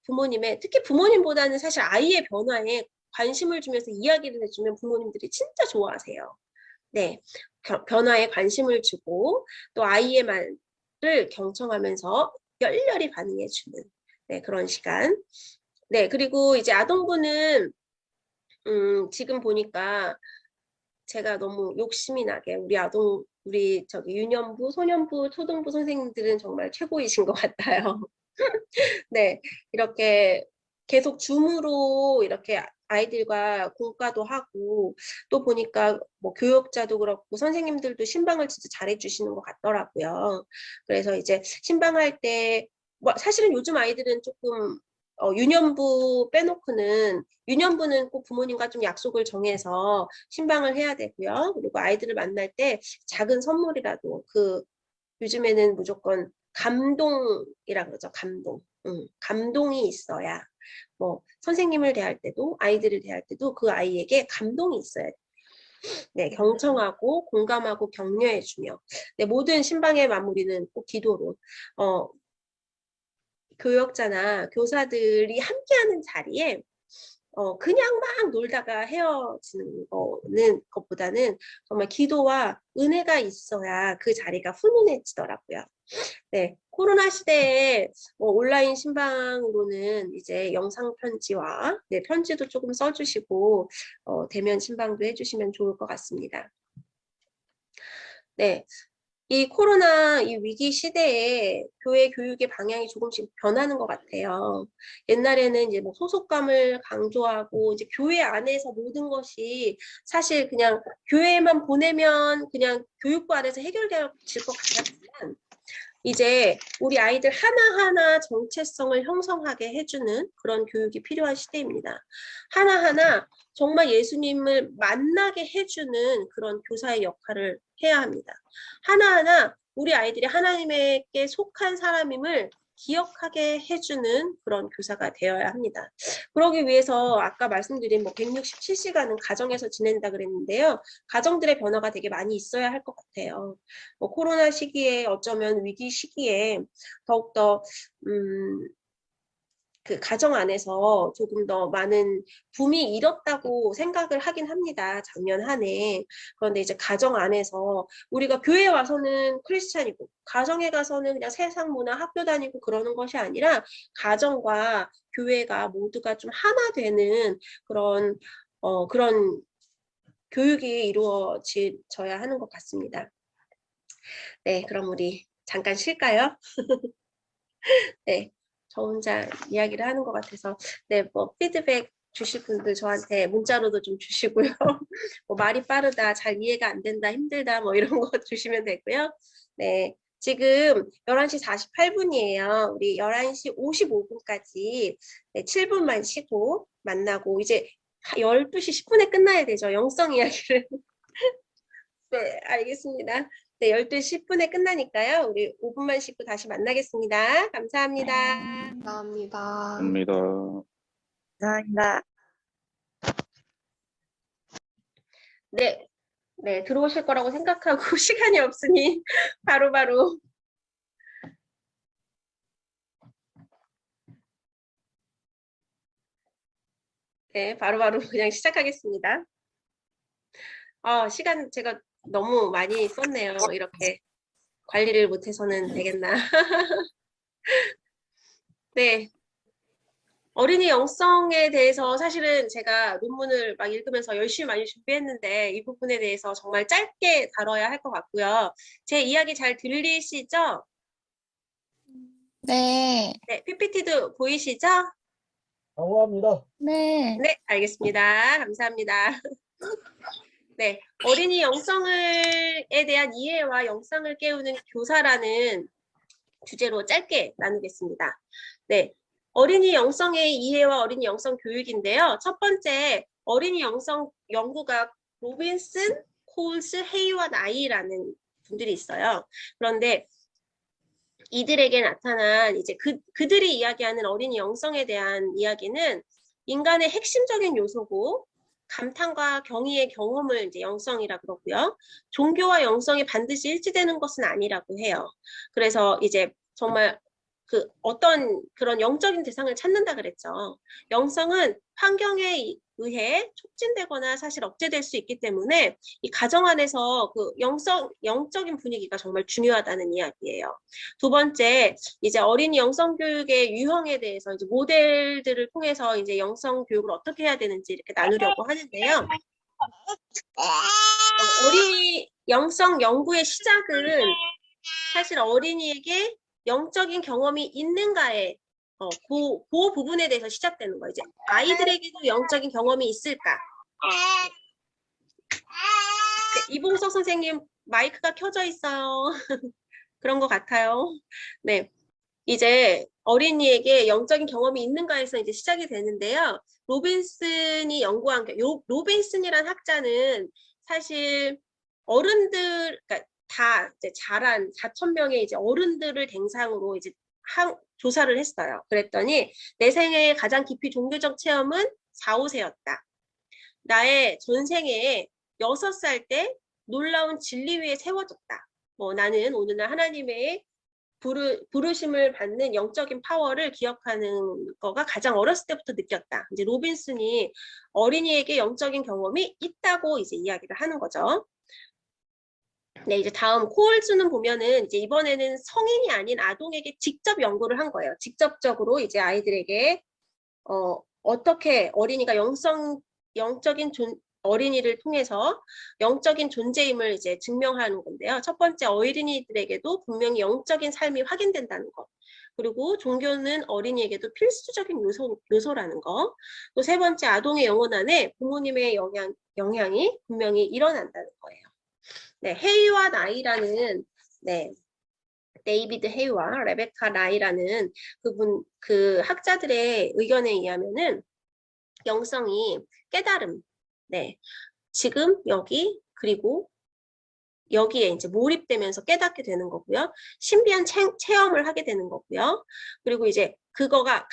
부모님의 특히 부모님보다는 사실 아이의 변화에 관심을 주면서 이야기를 해주면 부모님들이 진짜 좋아하세요. 네, 변화에 관심을 주고 또 아이의 말을 경청하면서 열렬히 반응해주는 네, 그런 시간. 네, 그리고 이제 아동부는 지금 보니까 제가 너무 욕심이 나게 우리 저기 유년부, 소년부, 초등부 선생님들은 정말 최고이신 것 같아요. 네, 이렇게 계속 줌으로 이렇게 아이들과 공과도 하고 또 보니까 뭐 교육자도 그렇고 선생님들도 신방을 진짜 잘해주시는 것 같더라고요. 그래서 이제 신방할 때 뭐 사실은 요즘 아이들은 조금 유년부 빼놓고는 유년부는 꼭 부모님과 좀 약속을 정해서 신방을 해야 되고요. 그리고 아이들을 만날 때 작은 선물이라도 요즘에는 무조건 감동이라 그러죠. 감동. 감동이 있어야 뭐 선생님을 대할 때도 아이들을 대할 때도 그 아이에게 감동이 있어야 돼요. 네, 경청하고 공감하고 격려해주며 네, 모든 신방의 마무리는 꼭 기도로 교역자나 교사들이 함께하는 자리에 그냥 막 놀다가 헤어지는 것보다는 정말 기도와 은혜가 있어야 그 자리가 훈훈해지더라고요. 네, 코로나 시대에 온라인 신방으로는 이제 영상 편지와 네, 편지도 조금 써주시고 대면 신방도 해주시면 좋을 것 같습니다. 네, 이 코로나 이 위기 시대에 교회 교육의 방향이 조금씩 변하는 것 같아요. 옛날에는 이제 뭐 소속감을 강조하고 이제 교회 안에서 모든 것이 사실 그냥 교회만 보내면 그냥 교육부 안에서 해결될 것 같았지만 이제 우리 아이들 하나하나 정체성을 형성하게 해주는 그런 교육이 필요한 시대입니다. 하나하나 정말 예수님을 만나게 해주는 그런 교사의 역할을 해야 합니다. 하나하나 우리 아이들이 하나님에게 속한 사람임을 기억하게 해주는 그런 교사가 되어야 합니다. 그러기 위해서 아까 말씀드린 167시간은 가정에서 지낸다 그랬는데요. 가정들의 변화가 되게 많이 있어야 할 것 같아요. 코로나 시기에 어쩌면 위기 시기에 더욱더 그 가정 안에서 조금 더 많은 붐이 일었다고 생각을 하긴 합니다. 작년 한 해. 그런데 이제 가정 안에서 우리가 교회에 와서는 크리스찬이고 가정에 가서는 그냥 세상 문화 학교 다니고 그러는 것이 아니라 가정과 교회가 모두가 좀 하나 되는 그런 교육이 이루어져야 하는 것 같습니다. 네, 그럼 우리 잠깐 쉴까요? 네. 저 혼자 이야기를 하는 것 같아서 네, 피드백 주실 분들 저한테 문자로도 좀 주시고요. 말이 빠르다, 잘 이해가 안 된다, 힘들다 이런 거 주시면 되고요. 네, 지금 11시 48분이에요. 우리 11시 55분까지 네, 7분만 쉬고 만나고 이제 12시 10분에 끝나야 되죠. 영성 이야기를. 네, 알겠습니다. 네, 12시 10분에 끝나니까요. 우리 5분만 쉬고 다시 만나겠습니다. 감사합니다. 감사합니다. 합니다. 감사합니다. 네, 네, 들어오실 거라고 생각하고 시간이 없으니 바로바로. 네, 바로바로 그냥 시작하겠습니다. 시간 제가 너무 많이 썼네요. 이렇게 관리를 못해서는 되겠나. 네. 어린이 영성에 대해서 사실은 제가 논문을 막 읽으면서 열심히 많이 준비했는데 이 부분에 대해서 정말 짧게 다뤄야 할 것 같고요. 제 이야기 잘 들리시죠? 네. 네, PPT도 보이시죠? 강호합니다. 네. 네, 알겠습니다. 감사합니다. 네, 어린이 영성에 대한 이해와 영성을 깨우는 교사라는 주제로 짧게 나누겠습니다. 네, 어린이 영성의 이해와 어린이 영성 교육인데요. 첫 번째, 어린이 영성 연구가 로빈슨, 콜스, 헤이와 나이라는 분들이 있어요. 그런데 이들에게 나타난 이제 그들이 이야기하는 어린이 영성에 대한 이야기는 인간의 핵심적인 요소고 감탄과 경의의 경험을 이제 영성이라 그러고요. 종교와 영성이 반드시 일치되는 것은 아니라고 해요. 그래서 이제 정말 그 어떤 그런 영적인 대상을 찾는다 그랬죠. 영성은 환경에 의해 촉진되거나 사실 억제될 수 있기 때문에 이 가정 안에서 그 영적인 분위기가 정말 중요하다는 이야기예요. 두 번째, 이제 어린이 영성 교육의 유형에 대해서 이제 모델들을 통해서 이제 영성 교육을 어떻게 해야 되는지 이렇게 나누려고 하는데요. 어린이 영성 연구의 시작은 사실 어린이에게 영적인 경험이 있는가에 그 부분에 대해서 시작되는 거예요. 이제 아이들에게도 영적인 경험이 있을까? 네, 이봉석 선생님 마이크가 켜져 있어요. 그런 것 같아요. 네, 이제 어린이에게 영적인 경험이 있는가에서 이제 시작이 되는데요. 로빈슨이 연구한 로빈슨이란 학자는 사실 어른들, 그러니까 다 이제 자란 4,000명의 이제 어른들을 대상으로 이제 조사를 했어요. 그랬더니 내 생애의 가장 깊이 종교적 체험은 4, 5세였다. 나의 전생에 6살 때 놀라운 진리 위에 세워졌다. 나는 오늘날 하나님의 부르심을 받는 영적인 파워를 기억하는 거가 가장 어렸을 때부터 느꼈다. 이제 로빈슨이 어린이에게 영적인 경험이 있다고 이제 이야기를 하는 거죠. 네, 이제 다음 코올즈는 보면은 이제 이번에는 성인이 아닌 아동에게 직접 연구를 한 거예요. 직접적으로 이제 아이들에게 어떻게 어린이가 영적인 어린이를 통해서 영적인 존재임을 이제 증명하는 건데요. 첫 번째, 어린이들에게도 분명히 영적인 삶이 확인된다는 것. 그리고 종교는 어린이에게도 필수적인 요소라는 거. 또 세 번째, 아동의 영혼 안에 부모님의 영향이 분명히 일어난다는 거예요. 네, 헤이와 나이라는 데이비드 헤이와 레베카 나이라는 그 학자들의 의견에 의하면은 영성이 깨달음, 지금 여기 그리고 여기에 이제 몰입되면서 깨닫게 되는 거고요. 신비한 체험을 하게 되는 거고요. 그리고 이제 그거가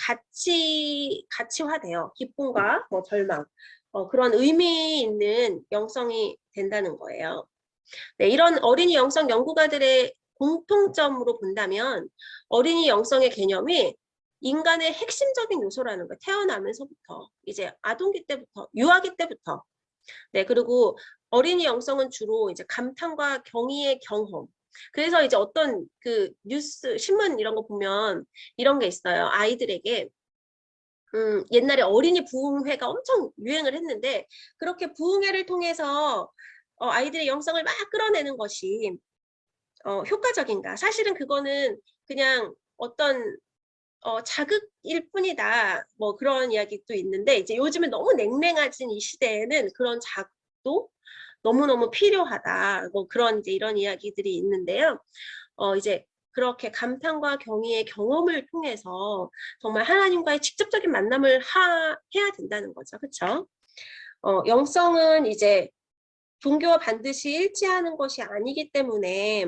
가치화돼요. 기쁨과 절망, 그런 의미 있는 영성이 된다는 거예요. 네, 이런 어린이 영성 연구가들의 공통점으로 본다면 어린이 영성의 개념이 인간의 핵심적인 요소라는 거예요. 태어나면서부터 이제 아동기 때부터 유아기 때부터. 네, 그리고 어린이 영성은 주로 이제 감탄과 경의의 경험. 그래서 이제 어떤 그 뉴스 신문 이런 거 보면 이런 게 있어요. 아이들에게 옛날에 어린이 부흥회가 엄청 유행을 했는데 그렇게 부흥회를 통해서 아이들의 영성을 막 끌어내는 것이 효과적인가? 사실은 그거는 그냥 어떤 자극일 뿐이다. 그런 이야기도 있는데 이제 요즘은 너무 냉랭해진 이 시대에는 그런 자극도 너무너무 필요하다. 그런 이제 이런 이야기들이 있는데요. 이제 그렇게 감탄과 경의의 경험을 통해서 정말 하나님과의 직접적인 만남을 해야 된다는 거죠. 그렇죠? 영성은 이제 종교와 반드시 일치하는 것이 아니기 때문에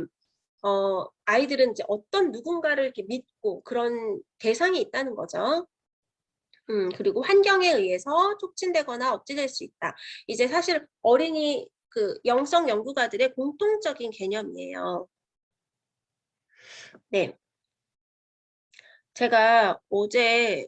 아이들은 이제 어떤 누군가를 이렇게 믿고 그런 대상이 있다는 거죠. 그리고 환경에 의해서 촉진되거나 억제될 수 있다. 이제 사실 어린이 그 영성 연구가들의 공통적인 개념이에요. 네. 제가 어제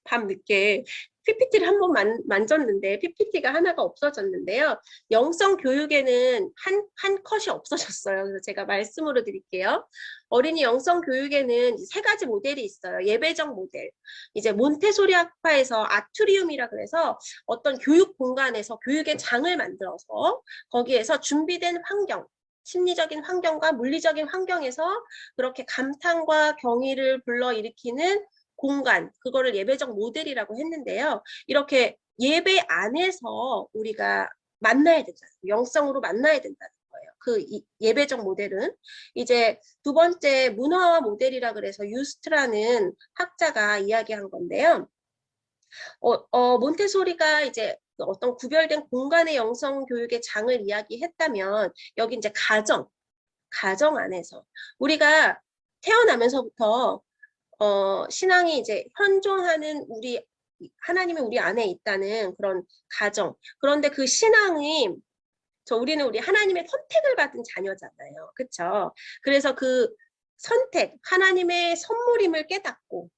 밤늦게 PPT를 한번 만졌는데 PPT가 하나가 없어졌는데요. 영성 교육에는 한 컷이 없어졌어요. 그래서 제가 말씀으로 드릴게요. 어린이 영성 교육에는 세 가지 모델이 있어요. 예배적 모델. 이제 몬테소리 학파에서 아투리움이라 그래서 어떤 교육 공간에서 교육의 장을 만들어서 거기에서 준비된 환경, 심리적인 환경과 물리적인 환경에서 그렇게 감탄과 경의를 불러일으키는 공간, 그거를 예배적 모델이라고 했는데요. 이렇게 예배 안에서 우리가 만나야 되잖아요. 영성으로 만나야 된다는 거예요. 그 예배적 모델은. 이제 두 번째 문화화 모델이라 그래서 유스트라는 학자가 이야기한 건데요. 몬테소리가 이제 어떤 구별된 공간의 영성 교육의 장을 이야기했다면 여기 이제 가정 안에서 우리가 태어나면서부터 신앙이 이제 현존하는 하나님이 우리 안에 있다는 그런 가정. 그런데 그 신앙이 우리는 우리 하나님의 선택을 받은 자녀잖아요. 그렇죠? 그래서 그 선택, 하나님의 선물임을 깨닫고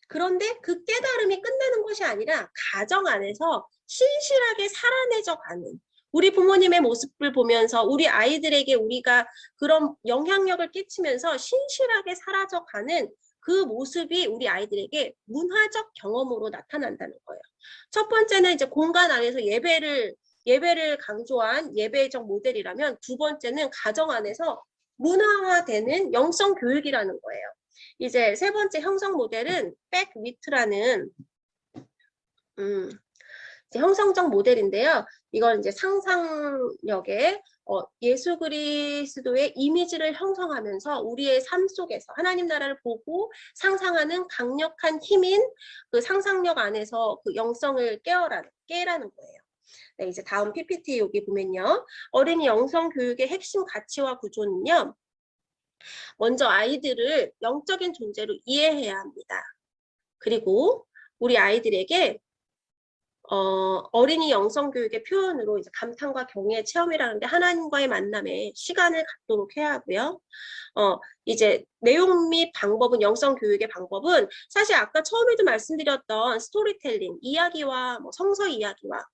그런데 그 깨달음이 끝나는 것이 아니라 가정 안에서 신실하게 살아내져 가는 우리 부모님의 모습을 보면서 우리 아이들에게 우리가 그런 영향력을 끼치면서 신실하게 사라져 가는 그 모습이 우리 아이들에게 문화적 경험으로 나타난다는 거예요. 첫 번째는 이제 공간 안에서 예배를 강조한 예배적 모델이라면 두 번째는 가정 안에서 문화화되는 영성 교육이라는 거예요. 이제 세 번째 형성 모델은 백위트라는 형성적 모델인데요. 이건 이제 상상력에 예수 그리스도의 이미지를 형성하면서 우리의 삶 속에서 하나님 나라를 보고 상상하는 강력한 힘인 그 상상력 안에서 그 영성을 깨라는 거예요. 네, 이제 다음 PPT 여기 보면요. 어린이 영성 교육의 핵심 가치와 구조는요. 먼저 아이들을 영적인 존재로 이해해야 합니다. 그리고 우리 아이들에게 어린이 영성교육의 표현으로 이제 감탄과 경외의 체험이라는 게 하나님과의 만남에 시간을 갖도록 해야 하고요. 이제 내용 및 방법은 영성교육의 방법은 사실 아까 처음에도 말씀드렸던 스토리텔링, 이야기와 성서 이야기와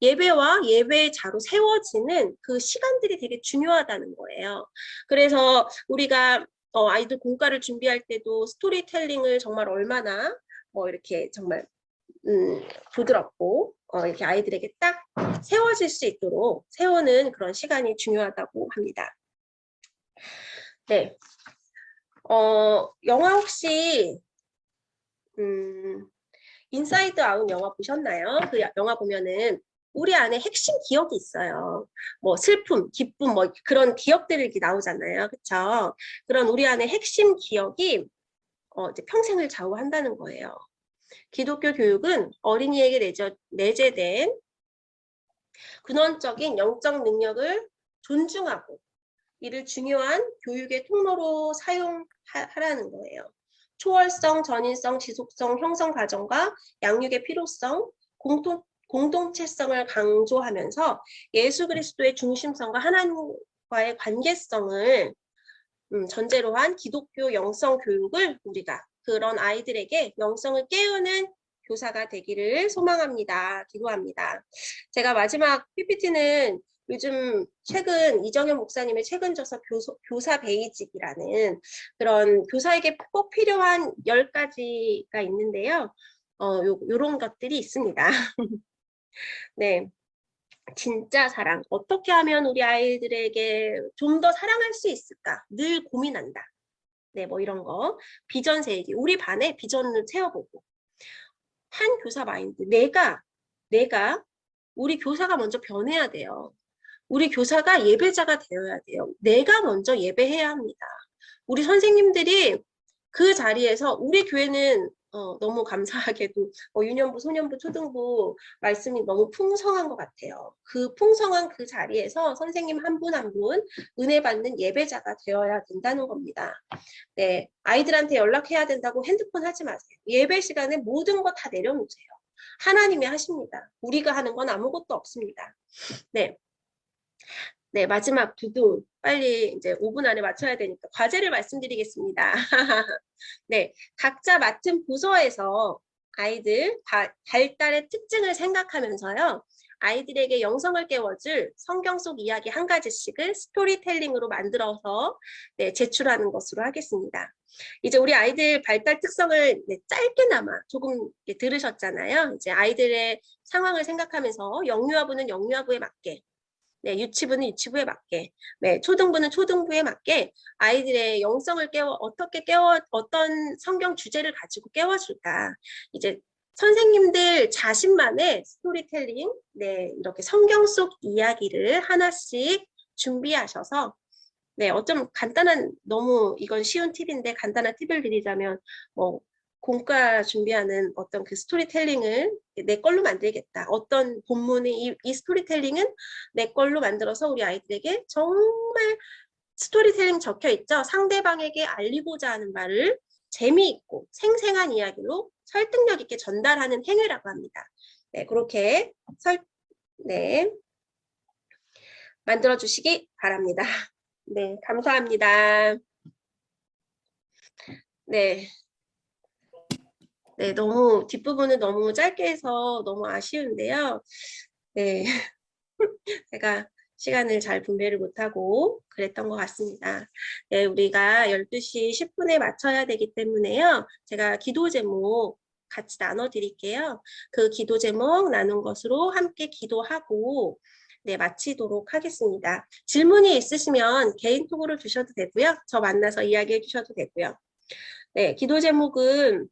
예배와 예배자로 세워지는 그 시간들이 되게 중요하다는 거예요. 그래서 우리가 아이들 공과를 준비할 때도 스토리텔링을 정말 얼마나 이렇게 정말 부드럽고 이렇게 아이들에게 딱 세워질 수 있도록 세우는 그런 시간이 중요하다고 합니다. 네, 영화 혹시 인사이드 아웃 영화 보셨나요? 그 영화 보면은 우리 안에 핵심 기억이 있어요. 슬픔, 기쁨, 그런 기억들이 이렇게 나오잖아요. 그렇죠? 그런 우리 안에 핵심 기억이 이제 평생을 좌우한다는 거예요. 기독교 교육은 어린이에게 내재된 근원적인 영적 능력을 존중하고 이를 중요한 교육의 통로로 사용하라는 거예요. 초월성, 전인성, 지속성, 형성 과정과 양육의 필요성, 공동체성을 강조하면서 예수 그리스도의 중심성과 하나님과의 관계성을 전제로 한 기독교 영성 교육을 우리가 그런 아이들에게 영성을 깨우는 교사가 되기를 소망합니다. 기도합니다. 제가 마지막 PPT는 요즘 최근 이정현 목사님의 최근 저서 교사 베이직이라는 그런 교사에게 꼭 필요한 10가지가 있는데요. 요런 것들이 있습니다. 네. 진짜 사랑. 어떻게 하면 우리 아이들에게 좀 더 사랑할 수 있을까? 늘 고민한다. 네, 이런 거. 비전 세우기. 우리 반에 비전을 세워보고. 한 교사 마인드. 내가 우리 교사가 먼저 변해야 돼요. 우리 교사가 예배자가 되어야 돼요. 내가 먼저 예배해야 합니다. 우리 선생님들이 그 자리에서 우리 교회는 너무 감사하게도 유년부, 소년부, 초등부 말씀이 너무 풍성한 것 같아요. 그 풍성한 그 자리에서 선생님 한 분 한 분 은혜 받는 예배자가 되어야 된다는 겁니다. 네, 아이들한테 연락해야 된다고 핸드폰 하지 마세요. 예배 시간에 모든 거 다 내려놓으세요. 하나님이 하십니다. 우리가 하는 건 아무것도 없습니다. 네. 네, 마지막 두둥. 빨리 이제 5분 안에 맞춰야 되니까 과제를 말씀드리겠습니다. 네, 각자 맡은 부서에서 아이들 발달의 특징을 생각하면서요. 아이들에게 영성을 깨워줄 성경 속 이야기 한 가지씩을 스토리텔링으로 만들어서 네, 제출하는 것으로 하겠습니다. 이제 우리 아이들 발달 특성을 네, 짧게나마 조금 들으셨잖아요. 이제 아이들의 상황을 생각하면서 영유아부는 영유아부에 맞게, 네, 유치부는 유치부에 맞게, 네, 초등부는 초등부에 맞게 아이들의 영성을 어떻게 어떤 성경 주제를 가지고 깨워줄까. 이제 선생님들 자신만의 스토리텔링, 네, 이렇게 성경 속 이야기를 하나씩 준비하셔서, 네, 어쩜 간단한, 너무 이건 쉬운 팁인데 간단한 팁을 드리자면, 공과 준비하는 어떤 그 스토리텔링을 내 걸로 만들겠다. 어떤 본문의 이 스토리텔링은 내 걸로 만들어서 우리 아이들에게 정말 스토리텔링 적혀 있죠. 상대방에게 알리고자 하는 말을 재미있고 생생한 이야기로 설득력 있게 전달하는 행위라고 합니다. 네, 그렇게 네, 만들어 주시기 바랍니다. 네, 감사합니다. 네. 네, 너무 뒷부분은 너무 짧게 해서 너무 아쉬운데요. 네, 제가 시간을 잘 분배를 못하고 그랬던 것 같습니다. 네, 우리가 12시 10분에 맞춰야 되기 때문에요. 제가 기도 제목 같이 나눠드릴게요. 그 기도 제목 나눈 것으로 함께 기도하고 네, 마치도록 하겠습니다. 질문이 있으시면 개인톡으로 주셔도 되고요. 저 만나서 이야기해 주셔도 되고요. 네, 기도 제목은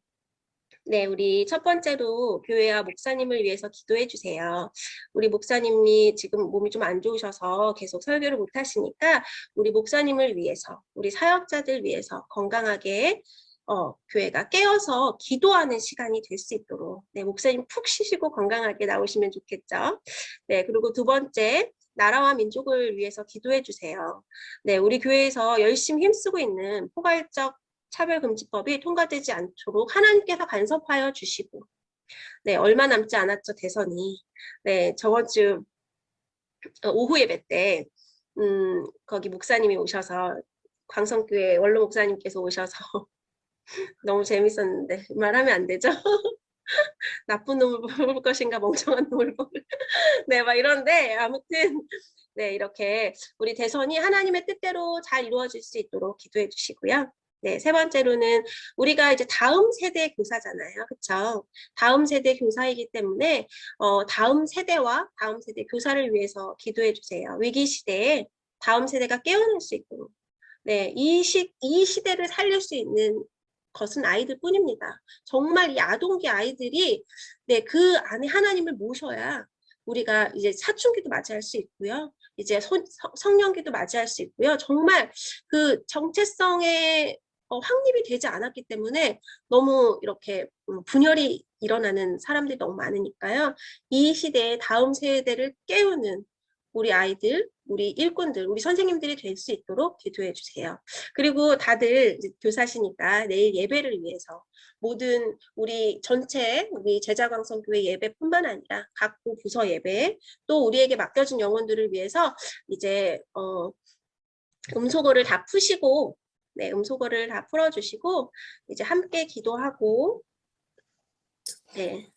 네, 우리 첫 번째로 교회와 목사님을 위해서 기도해 주세요. 우리 목사님이 지금 몸이 좀 안 좋으셔서 계속 설교를 못 하시니까 우리 목사님을 위해서, 우리 사역자들 위해서 건강하게 교회가 깨어서 기도하는 시간이 될 수 있도록 네, 목사님 푹 쉬시고 건강하게 나오시면 좋겠죠. 네, 그리고 두 번째, 나라와 민족을 위해서 기도해 주세요. 네, 우리 교회에서 열심히 힘쓰고 있는 포괄적 차별금지법이 통과되지 않도록 하나님께서 간섭하여 주시고, 네, 얼마 남지 않았죠, 대선이. 네, 저번 주 오후 예배 때, 거기 목사님이 오셔서, 광성교회 원로 목사님께서 오셔서 너무 재밌었는데, 말하면 안 되죠? 나쁜 놈을 뽑을 것인가, 멍청한 놈을 뽑을. 네, 막 이런데, 아무튼, 네, 이렇게 우리 대선이 하나님의 뜻대로 잘 이루어질 수 있도록 기도해 주시고요. 네, 세 번째로는 우리가 이제 다음 세대 교사잖아요. 그렇죠? 다음 세대 교사이기 때문에 다음 세대와 다음 세대 교사를 위해서 기도해 주세요. 위기 시대에 다음 세대가 깨어날 수 있도록. 네, 이 시대를 살릴 수 있는 것은 아이들 뿐입니다. 정말 이 아동기 아이들이 네, 그 안에 하나님을 모셔야 우리가 이제 사춘기도 맞이할 수 있고요. 이제 성년기도 맞이할 수 있고요. 정말 그 정체성의 확립이 되지 않았기 때문에 너무 이렇게 분열이 일어나는 사람들이 너무 많으니까요. 이 시대의 다음 세대를 깨우는 우리 아이들, 우리 일꾼들, 우리 선생님들이 될 수 있도록 기도해 주세요. 그리고 다들 이제 교사시니까 내일 예배를 위해서 모든 우리 전체 우리 제자광성교회 예배뿐만 아니라 각 부서 예배 또 우리에게 맡겨진 영혼들을 위해서 이제 음소거를 다 푸시고 네, 음소거를 다 풀어주시고 이제 함께 기도하고 네.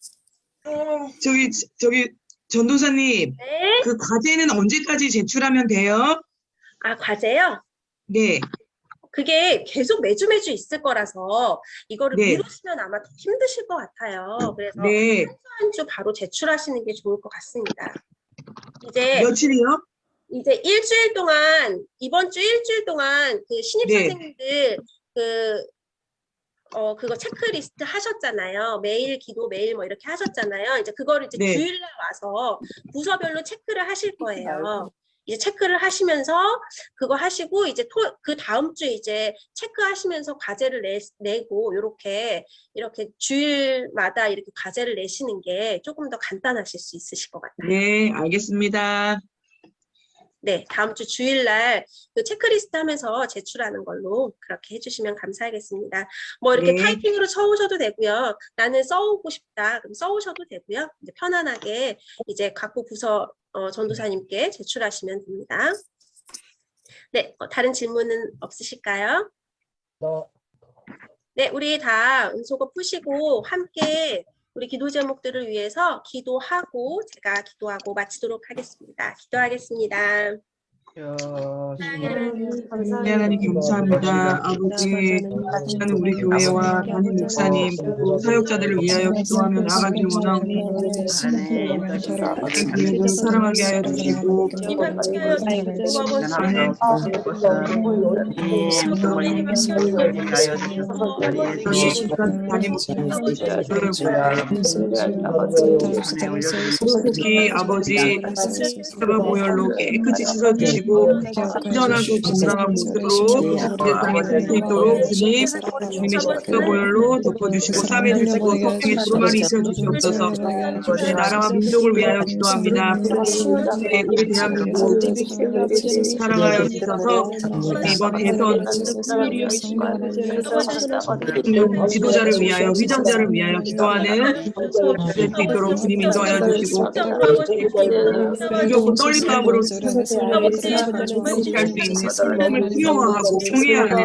저기 전도사님, 네. 그 과제는 언제까지 제출하면 돼요? 아, 과제요? 네. 그게 계속 매주 있을 거라서 이거를 네. 미루시면 아마 더 힘드실 것 같아요. 그래서 네. 한 주 바로 제출하시는 게 좋을 것 같습니다. 이제 며칠이요? 이제 일주일 동안 이번 주 일주일 동안 그 신입 네. 선생님들 그거 체크리스트 하셨잖아요. 매일 기도 매일 뭐 이렇게 하셨잖아요. 이제 그거를 이제 네. 주일날 와서 부서별로 체크를 하실 거예요. 이제 체크를 하시면서 그거 하시고 이제 그 다음 주 이제 체크하시면서 과제를 내고 이렇게 주일마다 이렇게 과제를 내시는 게 조금 더 간단하실 수 있으실 것 같아요. 네, 알겠습니다. 네, 다음 주 주일날 그 체크리스트 하면서 제출하는 걸로 그렇게 해주시면 감사하겠습니다. 뭐 이렇게 네. 타이핑으로 쳐오셔도 되고요. 나는 써오고 싶다. 그럼 써오셔도 되고요. 이제 편안하게 이제 각부 부서 전도사님께 제출하시면 됩니다. 네, 다른 질문은 없으실까요? 네, 우리 다 은속어 푸시고 함께 우리 기도 제목들을 위해서 기도하고 제가 기도하고 마치도록 하겠습니다. 기도하겠습니다. 하나님 감사합니다. 아버지, 하나님 우리 교회와 담임 목사님 그리고 사역자들을 위하여 기도하며 나아가기를 원하오니 교회를 사랑하게 하여 주시고 주님 함께 하여 주시고 담임 특히 아버지 사과 보혈로 깨끗이 씻어주시고 신전하고 건강한 모습으로 세상에 살 수 있도록 주님의 십자가 보혈로 덮어주시고 3일 주시고 성령의 두루마리 입혀주시옵소서. 내 나라와 민족을 위하여 기도합니다. 네, 우리 대한민국 사랑하여 주셔서 이번 대선 지도자를 위하여 위정자를 위하여 기도하는 될 수 있도록 주님 인도하여 주시고 두렵고 떨린 마음으로 할 수 있는 삶을 투명화하고 공유하는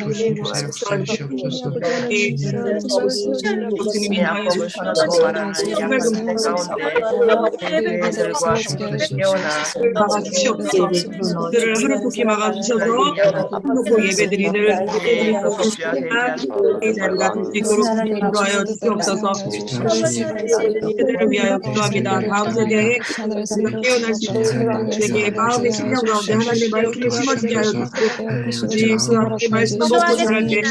주님이 인도하여 주시옵소서. 그들을 하루속히 막아주셔서 하루속히 예배드리는 자리가 될 수 있도록 인도하여 주시옵소서. 세대를 위하여 기도합니다. 다음 세대에 깨어날 수 있는 세계의 마음의 심령 가운데 하나님의 말씀을 심어지게 하여 주시고 그 함께 말씀을 먹고 자랄 때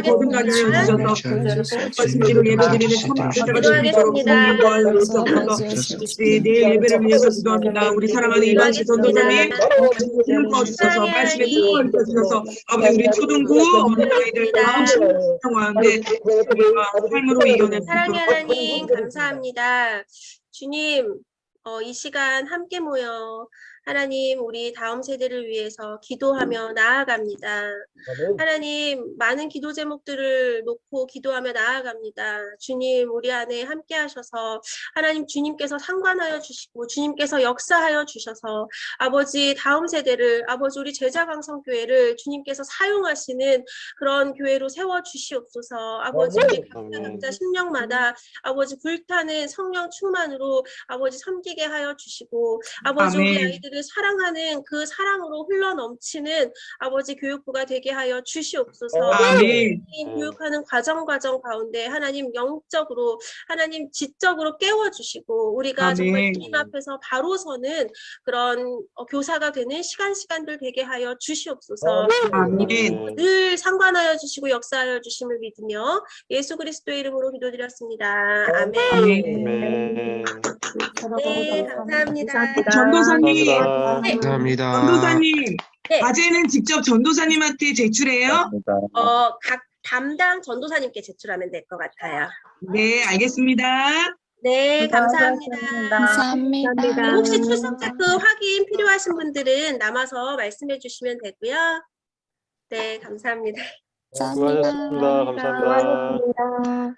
거듭나게 하여 주셔서 진리로 예배드리는 참 세대가 될 수 있도록 인도하여 주시옵소서. 내일 예배를 위해서 기도합니다. 우리 사랑하는 이만식 전도사님 힘을 주셔서 말씀에 힘을 주셔서 아버지 우리 초등부 어린아이들 마음 상황인데 삶으로 이겨낼 수 사랑의 있도록 하나님 감사합니다. 주님 이 시간 함께 모여 하나님 우리 다음 세대를 위해서 기도하며 나아갑니다. 하나님 많은 기도 제목들을 놓고 기도하며 나아갑니다. 주님 우리 안에 함께 하셔서 하나님 주님께서 상관하여 주시고 주님께서 역사하여 주셔서 아버지 다음 세대를 아버지 우리 제자강성교회를 주님께서 사용하시는 그런 교회로 세워주시옵소서. 아버지 우리 각자 심령마다 아버지 불타는 성령 충만으로 아버지 섬기게 하여 주시고 아버지 우리 아멘. 아이들을 사랑하는 그 사랑으로 흘러넘치는 아버지 교육부가 되게 하여 주시옵소서. 아멘. 교육하는 과정 가운데 하나님 영적으로 하나님 지적으로 깨워주시고 우리가 정말 아멘. 주님 앞에서 바로 서는 그런 교사가 되는 시간들 되게 하여 주시옵소서. 아멘. 늘 상관하여 주시고 역사하여 주심을 믿으며 예수 그리스도의 이름으로 기도드렸습니다. 아멘. 아멘. 네, 감사합니다. 전도사님, 감사합니다. 전도사님, 네. 과제는 직접 전도사님한테 제출해요? 각 담당 전도사님께 제출하면 될 것 같아요. 네, 알겠습니다. 네, 감사합니다. 감사합니다. 혹시 출석 체크 확인 필요하신 분들은 남아서 말씀해 주시면 되고요. 네, 감사합니다. 수고하셨습니다. 감사합니다.